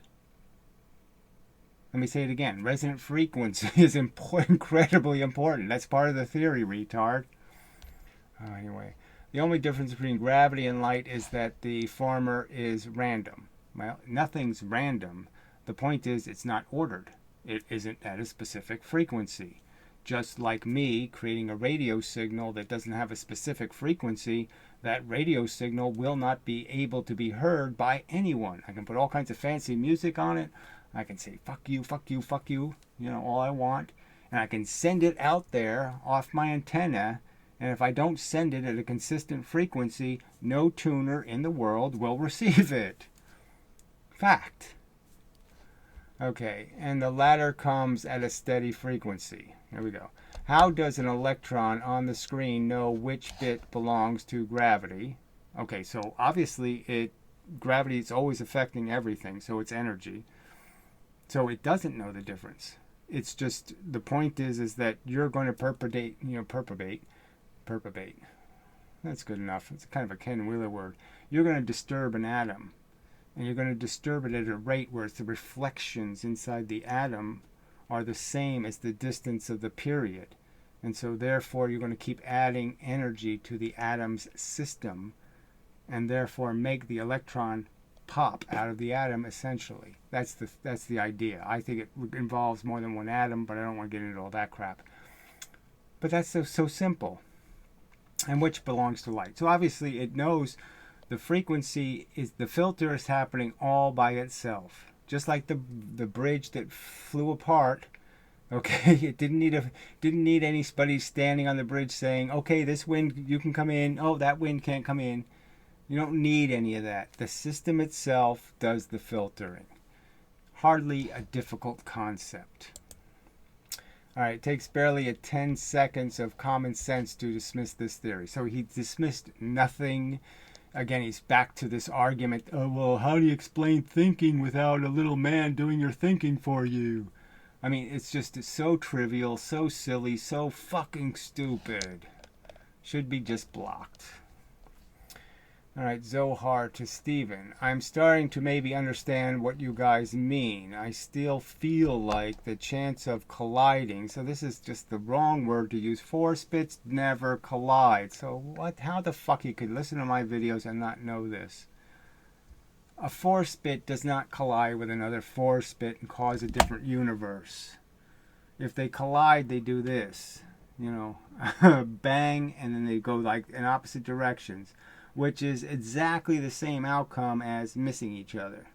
Let me say it again. Resonant frequency is incredibly important. That's part of the theory, retard. Anyway, the only difference between gravity and light is that the former is random. Well, nothing's random. The point is it's not ordered. It isn't at a specific frequency. Just like me creating a radio signal that doesn't have a specific frequency, that radio signal will not be able to be heard by anyone. I can put all kinds of fancy music on it. I can say, fuck you, fuck you, fuck you, all I want. And I can send it out there off my antenna. And if I don't send it at a consistent frequency, no tuner in the world will receive it. Fact. Okay, and the latter comes at a steady frequency. Here we go. How does an electron on the screen know which bit belongs to gravity? Okay, so obviously gravity is always affecting everything, so it's energy. So it doesn't know the difference. It's just, the point is that you're going to perpetrate. That's good enough. It's kind of a Ken Wheeler word. You're going to disturb an atom. And you're going to disturb it at a rate where the reflections inside the atom are the same as the distance of the period. And so therefore you're going to keep adding energy to the atom's system and therefore make the electron pop out of the atom essentially. That's the idea. I think it involves more than one atom, but I don't want to get into all that crap. But that's so simple. And which belongs to light. So obviously it knows The frequency is, the filter is happening all by itself. Just like the bridge that flew apart. Okay, it didn't need anybody standing on the bridge saying, okay, this wind, you can come in. Oh, that wind can't come in. You don't need any of that. The system itself does the filtering. Hardly a difficult concept. All right, it takes barely 10 seconds of common sense to dismiss this theory. So he dismissed nothing. Again, he's back to this argument. Oh, well, how do you explain thinking without a little man doing your thinking for you? I mean, it's just so trivial, so silly, so fucking stupid. Should be just blocked. All right, Zohar to Stephen. I'm starting to maybe understand what you guys mean. I still feel like the chance of colliding. So this is just the wrong word to use. Force bits never collide. So what? How the fuck you could listen to my videos and not know this? A force bit does not collide with another force bit and cause a different universe. If they collide, they do this. You know, bang, and then they go like in opposite directions, which is exactly the same outcome as missing each other.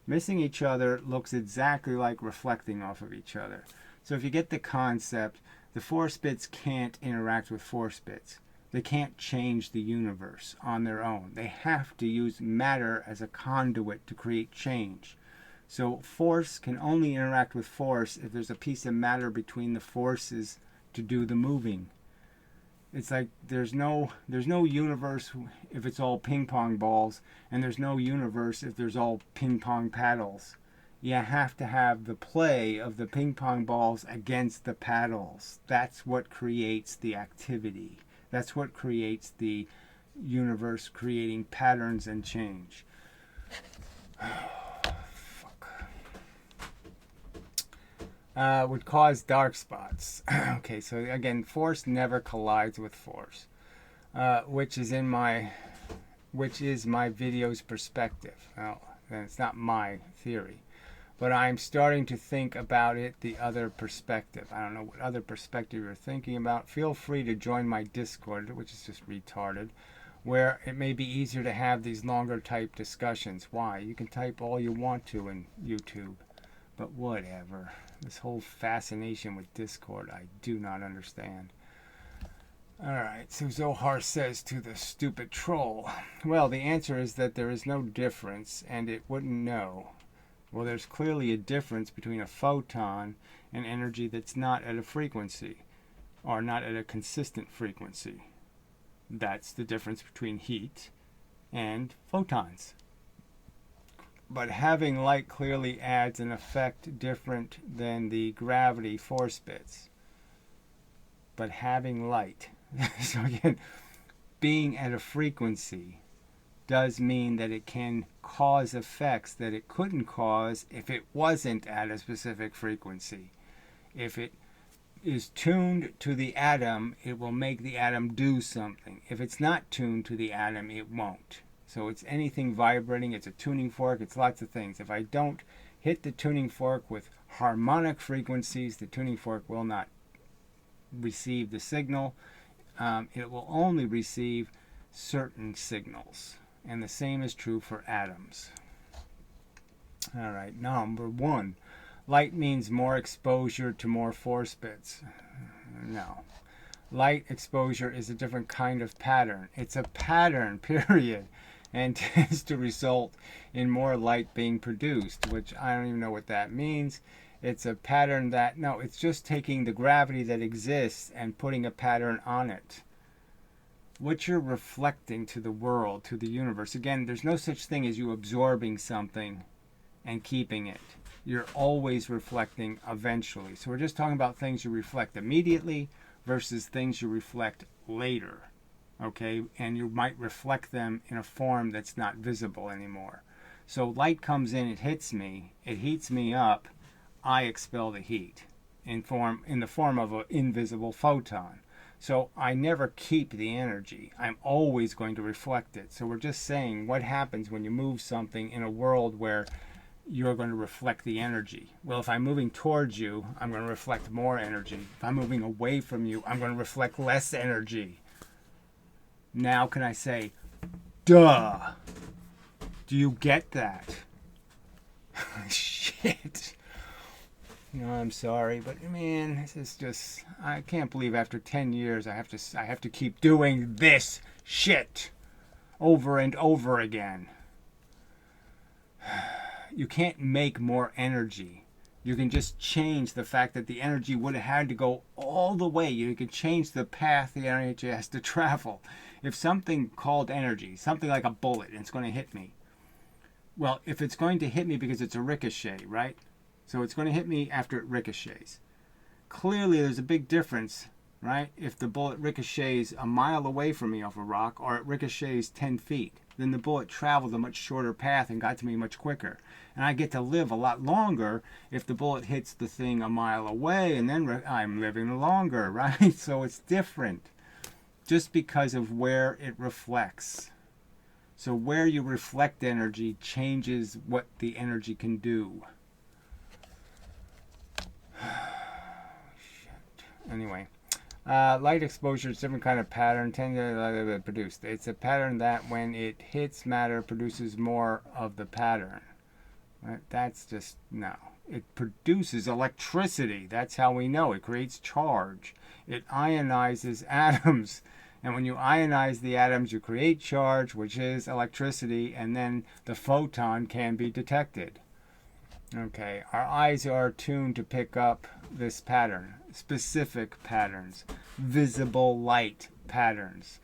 Missing each other looks exactly like reflecting off of each other. So if you get the concept, the force bits can't interact with force bits. They can't change the universe on their own. They have to use matter as a conduit to create change. So force can only interact with force if there's a piece of matter between the forces to do the moving. It's like there's no universe if it's all ping pong balls, and there's no universe if there's all ping pong paddles. You have to have the play of the ping pong balls against the paddles. That's what creates the activity. That's what creates the universe creating patterns and change. Would cause dark spots. Okay, so again, force never collides with force, which is my video's perspective. Well, it's not my theory, but I'm starting to think about it the other perspective. I don't know what other perspective you're thinking about. Feel free to join my Discord, which is just retarded, where it may be easier to have these longer type discussions. Why? You can type all you want to in YouTube, but whatever. This whole fascination with Discord, I do not understand. Alright, so Zohar says to the stupid troll, well, the answer is that there is no difference, and it wouldn't know. Well, there's clearly a difference between a photon and energy that's not at a frequency, or not at a consistent frequency. That's the difference between heat and photons. But having light clearly adds an effect different than the gravity force bits. But having light, so again, being at a frequency does mean that it can cause effects that it couldn't cause if it wasn't at a specific frequency. If it is tuned to the atom, it will make the atom do something. If it's not tuned to the atom, it won't. So it's anything vibrating, it's a tuning fork, it's lots of things. If I don't hit the tuning fork with harmonic frequencies, the tuning fork will not receive the signal. It will only receive certain signals. And the same is true for atoms. All right, number 1. Light means more exposure to more force bits. No. Light exposure is a different kind of pattern. It's a pattern, period. And tends to result in more light being produced, which I don't even know what that means. It's a pattern that, no, it's just taking the gravity that exists and putting a pattern on it. What you're reflecting to the world, to the universe, again, there's no such thing as you absorbing something and keeping it. You're always reflecting eventually. So we're just talking about things you reflect immediately versus things you reflect later. Okay, and you might reflect them in a form that's not visible anymore. So light comes in, it hits me, it heats me up, I expel the heat in the form of an invisible photon. So I never keep the energy. I'm always going to reflect it. So we're just saying what happens when you move something in a world where you're going to reflect the energy. Well, if I'm moving towards you, I'm going to reflect more energy. If I'm moving away from you, I'm going to reflect less energy. Now can I say, Duh. Do you get that? Shit. No, I'm sorry, but man, this is just, I can't believe after 10 years I have to keep doing this shit over and over again. You can't make more energy. You can just change the fact that the energy would have had to go all the way. You can change the path the energy has to travel. If something called energy, something like a bullet, and it's going to hit me. Well, if it's going to hit me because it's a ricochet, right? So it's going to hit me after it ricochets. Clearly, there's a big difference, right? If the bullet ricochets a mile away from me off a rock, or it ricochets 10 feet, then the bullet traveled a much shorter path and got to me much quicker. And I get to live a lot longer if the bullet hits the thing a mile away, and then I'm living longer, right? So it's different just because of where it reflects. So where you reflect energy changes what the energy can do. Shit. Anyway, light exposure is a different kind of pattern produced. It's a pattern that when it hits matter produces more of the pattern. Right? That's just, no. It produces electricity. That's how we know. It creates charge. It ionizes atoms. And when you ionize the atoms, you create charge, which is electricity, and then the photon can be detected. Okay, our eyes are tuned to pick up this pattern, specific patterns, visible light patterns.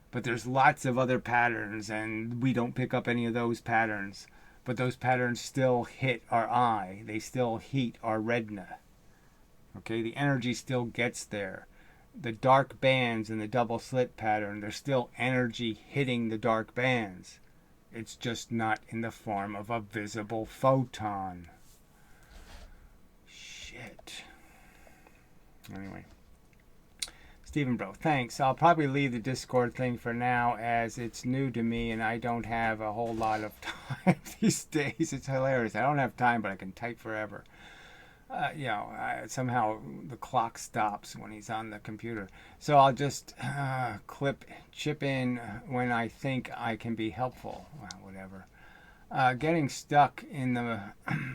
But there's lots of other patterns, and we don't pick up any of those patterns. But those patterns still hit our eye. They still heat our retina. Okay, the energy still gets there. The dark bands in the double slit pattern, there's still energy hitting the dark bands. It's just not in the form of a visible photon. Shit. Anyway. Stephen Bro, thanks. I'll probably leave the Discord thing for now as it's new to me and I don't have a whole lot of time these days. It's hilarious. I don't have time, but I can type forever. Somehow the clock stops when he's on the computer. So I'll just chip in when I think I can be helpful. Well, whatever. Getting stuck in the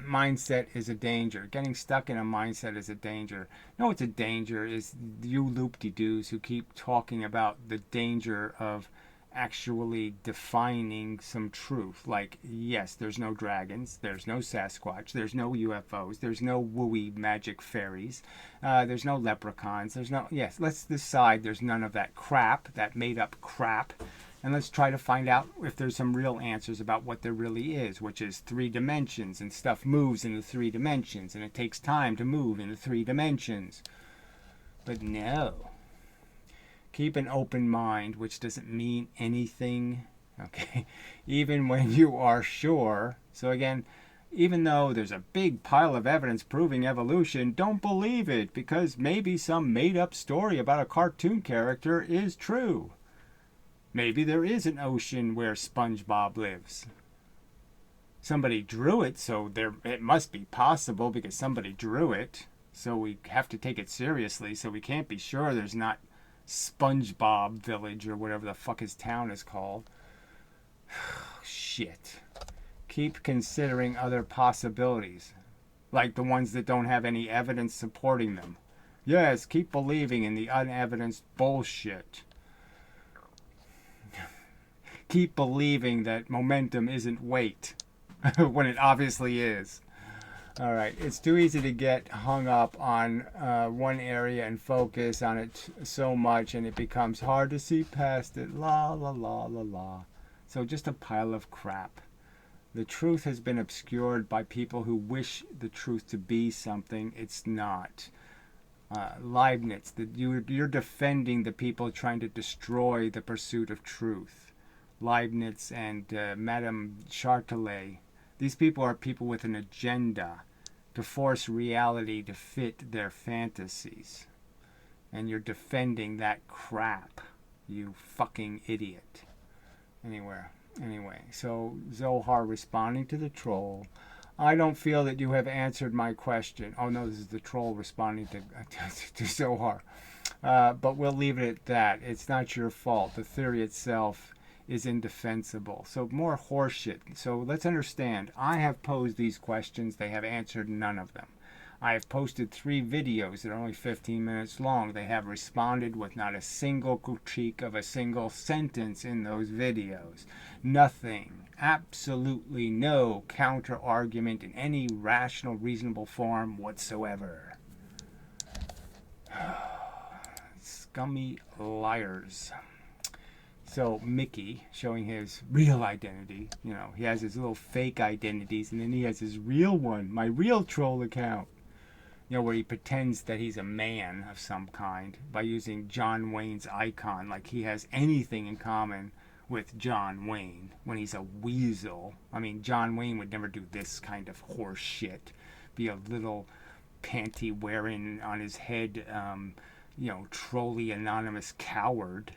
mindset is a danger. Getting stuck in a mindset is a danger. No, it's a danger is you loop-de-doos who keep talking about the danger of actually defining some truth. Like, yes, there's no dragons, there's no Sasquatch, there's no UFOs, there's no wooey magic fairies, there's no leprechauns, yes, let's decide there's none of that crap, that made-up crap. And let's try to find out if there's some real answers about what there really is, which is 3 dimensions, and stuff moves in the 3 dimensions, and it takes time to move in the 3 dimensions. But no. Keep an open mind, which doesn't mean anything, okay? Even when you are sure. So again, even though there's a big pile of evidence proving evolution, don't believe it, because maybe some made-up story about a cartoon character is true. Maybe there is an ocean where SpongeBob lives. Somebody drew it, so it must be possible because somebody drew it. So we have to take it seriously, so we can't be sure there's not SpongeBob Village or whatever the fuck his town is called. Shit. Keep considering other possibilities, like the ones that don't have any evidence supporting them. Yes, keep believing in the unevidenced bullshit. Keep believing that momentum isn't weight when it obviously is. All right, it's too easy to get hung up on one area and focus on it so much, and it becomes hard to see past it. La, la, la, la, la. So just a pile of crap. The truth has been obscured by people who wish the truth to be something it's not. Leibniz, you're defending the people trying to destroy the pursuit of truth. Leibniz and Madame Chartelet. These people are people with an agenda to force reality to fit their fantasies. And you're defending that crap, you fucking idiot. Anyway, so Zohar responding to the troll. I don't feel that you have answered my question. Oh no, this is the troll responding to Zohar. But we'll leave it at that. It's not your fault. The theory itself is indefensible. So more horseshit. So let's understand. I have posed these questions. They have answered none of them. I have posted 3 videos that are only 15 minutes long. They have responded with not a single critique of a single sentence in those videos. Nothing. Absolutely no counter argument in any rational, reasonable form whatsoever. Scummy liars. So Mickey, showing his real identity, you know, he has his little fake identities, and then he has his real one, my real troll account, you know, where he pretends that he's a man of some kind by using John Wayne's icon, like he has anything in common with John Wayne when he's a weasel. I mean, John Wayne would never do this kind of horse shit, be a little panty wearing on his head, you know, trolly anonymous coward.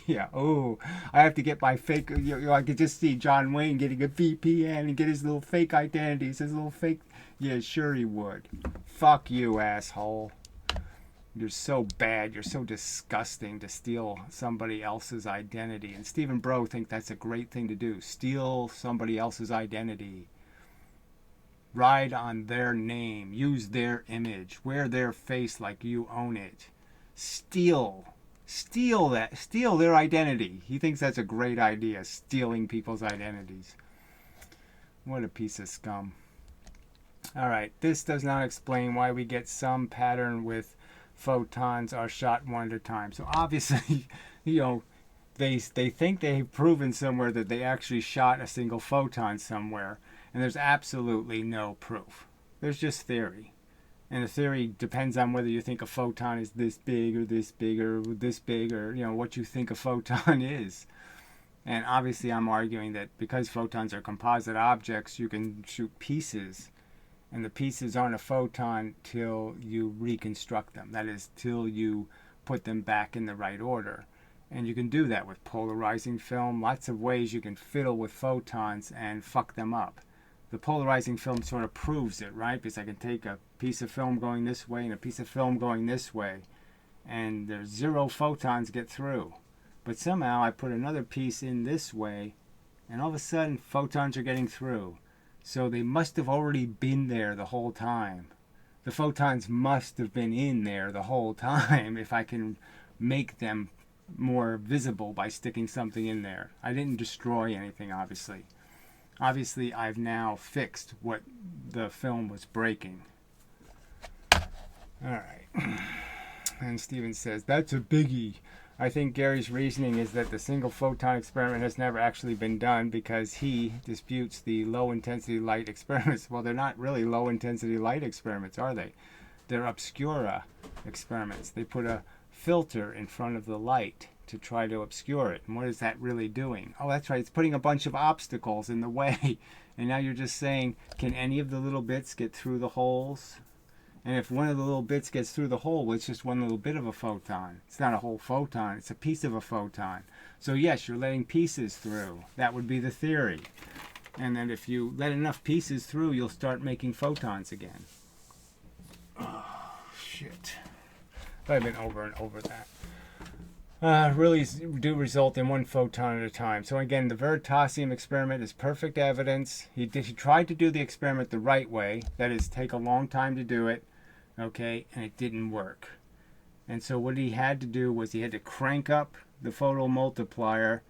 Yeah, oh, I have to get my fake, you know, I could just see John Wayne getting a VPN and get his little fake identities, his little fake, yeah, sure he would. Fuck you, asshole. You're so bad, you're so disgusting to steal somebody else's identity. And Stephen Bro think that's a great thing to do, steal somebody else's identity. Ride on their name, use their image, wear their face like you own it. Steal their identity. He thinks that's a great idea, stealing people's identities. What a piece of scum. Alright, this does not explain why we get some pattern with photons are shot one at a time. So obviously, you know, they think they've proven somewhere that they actually shot a single photon somewhere, and there's absolutely no proof. There's just theory. And the theory depends on whether you think a photon is this big or this big or this big, or, you know, what you think a photon is. And obviously I'm arguing that because photons are composite objects, you can shoot pieces. And the pieces aren't a photon till you reconstruct them. That is, till you put them back in the right order. And you can do that with polarizing film. Lots of ways you can fiddle with photons and fuck them up. The polarizing film sort of proves it, right? Because I can take a piece of film going this way and a piece of film going this way, and there's 0 photons get through. But somehow I put another piece in this way, and all of a sudden photons are getting through. So they must have already been there the whole time. The photons must have been in there the whole time if I can make them more visible by sticking something in there. I didn't destroy anything, obviously. Obviously, I've now fixed what the film was breaking. Alright. And Steven says, that's a biggie. I think Gary's reasoning is that the single photon experiment has never actually been done because he disputes the low-intensity light experiments. Well, they're not really low-intensity light experiments, are they? They're obscura experiments. They put a filter in front of the light to try to obscure it. And what is that really doing? Oh, that's right. It's putting a bunch of obstacles in the way. And now you're just saying, can any of the little bits get through the holes? And if one of the little bits gets through the hole, it's just one little bit of a photon. It's not a whole photon. It's a piece of a photon. So yes, you're letting pieces through. That would be the theory. And then if you let enough pieces through, you'll start making photons again. Oh, shit. I've been over and over that. Really do result in one photon at a time. So again, the Veritasium experiment is perfect evidence. He tried to do the experiment the right way. That is, take a long time to do it. Okay, and it didn't work. And so what he had to do was he had to crank up the photomultiplier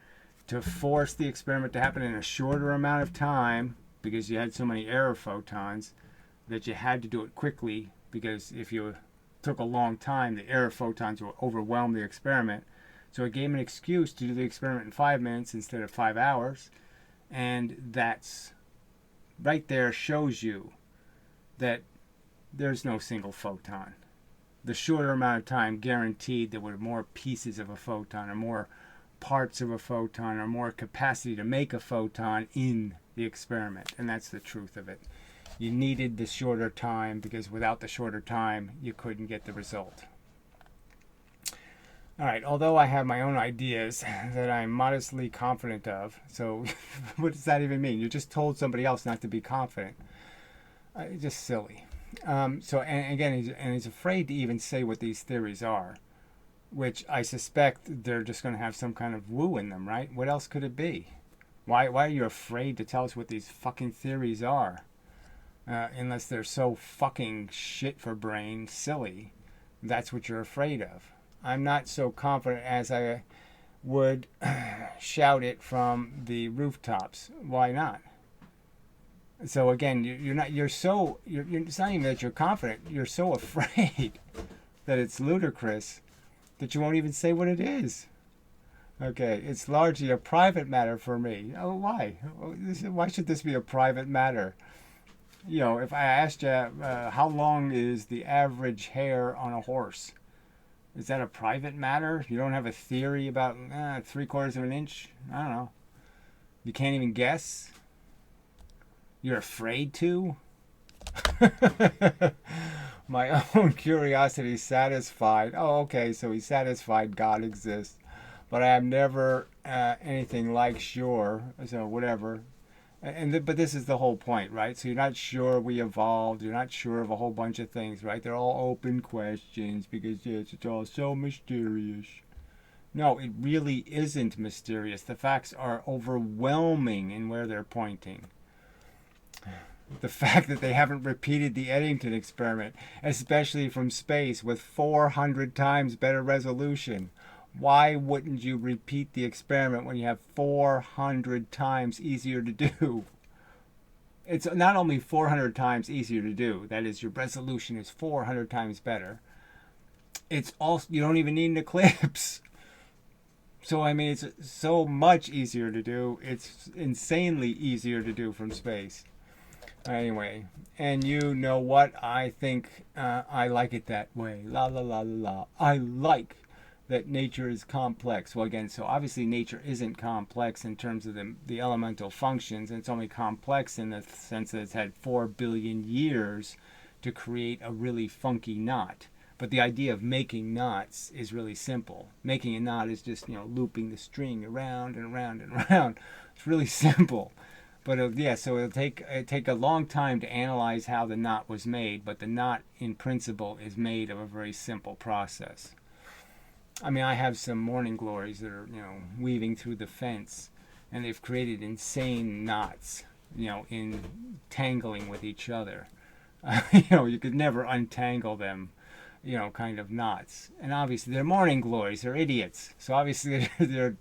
to force the experiment to happen in a shorter amount of time, because you had so many error photons that you had to do it quickly, because if you took a long time, the error photons would overwhelm the experiment. So it gave him an excuse to do the experiment in 5 minutes instead of 5 hours. And that's right there, shows you that there's no single photon. The shorter amount of time guaranteed there were more pieces of a photon, or more parts of a photon, or more capacity to make a photon in the experiment. And that's the truth of it. You needed the shorter time, because without the shorter time, you couldn't get the result. Alright, although I have my own ideas that I'm modestly confident of, so what does that even mean? You just told somebody else not to be confident. Just silly. So, and again, he's afraid to even say what these theories are. which I suspect they're just going to have some kind of woo in them, right? What else could it be? Why are you afraid to tell us what these fucking theories are? Unless they're so fucking shit for brain silly. That's what you're afraid of. I'm not so confident as I would shout it from the rooftops. Why not? So again, it's not even that you're confident. You're so afraid that it's ludicrous that you won't even say what it is. Okay, it's largely a private matter for me. Oh, why? Why should this be a private matter? You know, if I asked you how long is the average hair on a horse, is that a private matter? You don't have a theory about 3/4 of an inch? I don't know. You can't even guess? You're afraid to? My own curiosity satisfied. Oh, okay, so he's satisfied God exists. But I am never anything like sure, so whatever. But this is the whole point, right? So you're not sure we evolved. You're not sure of a whole bunch of things, right? They're all open questions because yes, it's all so mysterious. No, it really isn't mysterious. The facts are overwhelming in where they're pointing. The fact that they haven't repeated the Eddington experiment, especially from space with 400 times better resolution. Why wouldn't you repeat the experiment when you have 400 times easier to do? It's not only 400 times easier to do, that is, your resolution is 400 times better. It's also, you don't even need an eclipse. So, I mean, it's so much easier to do. It's insanely easier to do from space. Anyway, and you know what? I think I like it that way. La la la la la. I like that nature is complex. Well, again, so obviously nature isn't complex in terms of the elemental functions. And it's only complex in the sense that it's had 4 billion years to create a really funky knot. But the idea of making knots is really simple. Making a knot is just, looping the string around and around and around. It's really simple. But so it'll take a long time to analyze how the knot was made, but the knot in principle is made of a very simple process. I mean, I have some morning glories that are, weaving through the fence, and they've created insane knots, in tangling with each other. You could never untangle them, kind of knots. And obviously they're morning glories, they're idiots. So obviously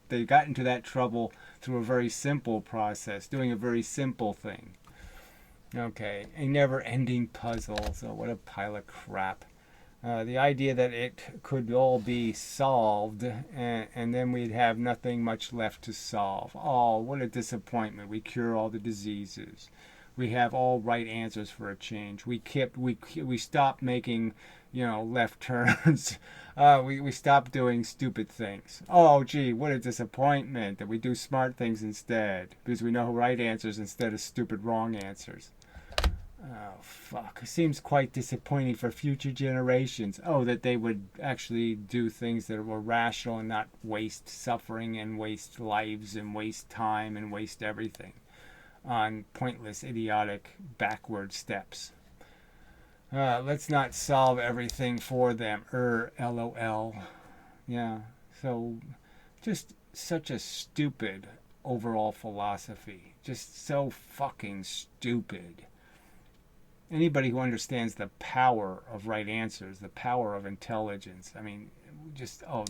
they got into that trouble through a very simple process, doing a very simple thing. Okay, a never-ending puzzle. So what a pile of crap. The idea that it could all be solved and then we'd have nothing much left to solve. Oh, what a disappointment. We cure all the diseases. We have all right answers for a change. We stopped making, left turns. We stopped doing stupid things. Oh, gee, what a disappointment that we do smart things instead because we know right answers instead of stupid wrong answers. Oh, fuck. It seems quite disappointing for future generations. Oh, that they would actually do things that were rational and not waste suffering and waste lives and waste time and waste everything on pointless, idiotic, backward steps. Let's not solve everything for them. LOL. Yeah, so just such a stupid overall philosophy. Just so fucking stupid. Anybody who understands the power of right answers, the power of intelligence, I mean,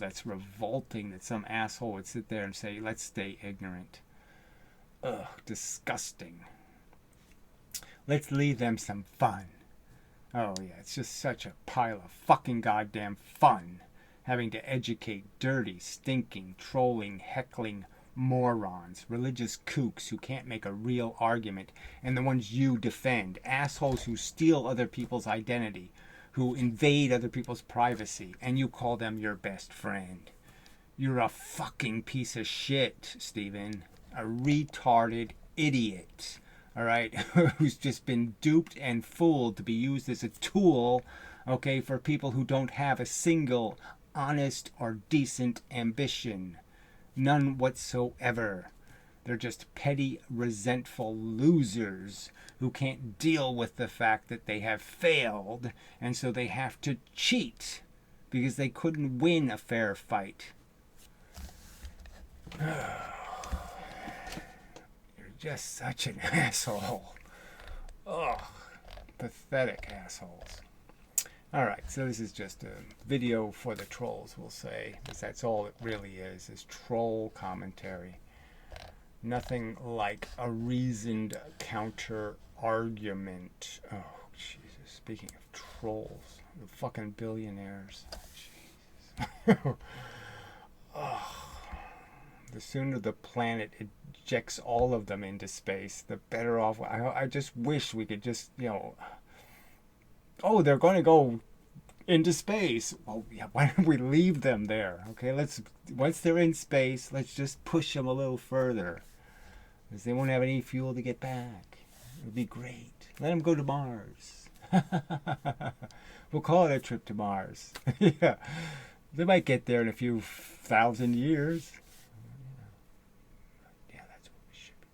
that's revolting that some asshole would sit there and say, let's stay ignorant. Ugh, disgusting. Let's leave them some fun. Oh yeah, it's just such a pile of fucking goddamn fun. Having to educate dirty, stinking, trolling, heckling morons, religious kooks who can't make a real argument, and the ones you defend, assholes who steal other people's identity, who invade other people's privacy, and you call them your best friend. You're a fucking piece of shit, Stephen. A retarded idiot, all right, who's just been duped and fooled to be used as a tool, okay, for people who don't have a single honest or decent ambition. None whatsoever. They're just petty, resentful losers who can't deal with the fact that they have failed, and so they have to cheat. because they couldn't win a fair fight. You're just such an asshole. Ugh, pathetic assholes. Alright, so this is just a video for the trolls, we'll say, because that's all it really is troll commentary. Nothing like a reasoned counter argument. Oh, Jesus. Speaking of trolls, the fucking billionaires. Jesus. Oh, the sooner the planet ejects all of them into space, the better off. I just wish we could just, oh, they're going to go into space. Well, yeah, why don't we leave them there? Okay, once they're in space, let's just push them a little further, because they won't have any fuel to get back. It would be great. Let them go to Mars. We'll call it a trip to Mars. Yeah, they might get there in a few thousand years. Yeah, that's what we should be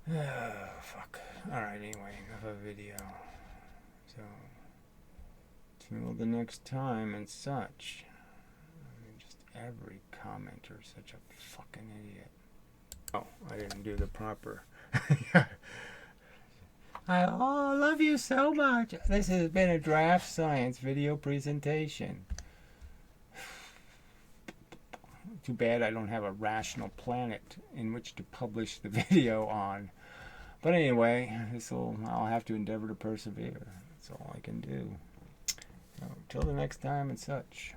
doing. Oh, fuck. Alright, anyway, enough of a video. So, till the next time and such. I mean, just every commenter is such a fucking idiot. Oh, I didn't do the proper. I love you so much. This has been a DraftScience video presentation. Too bad I don't have a rational planet in which to publish the video on. But anyway, I'll have to endeavor to persevere. That's all I can do. So, till the next time and such.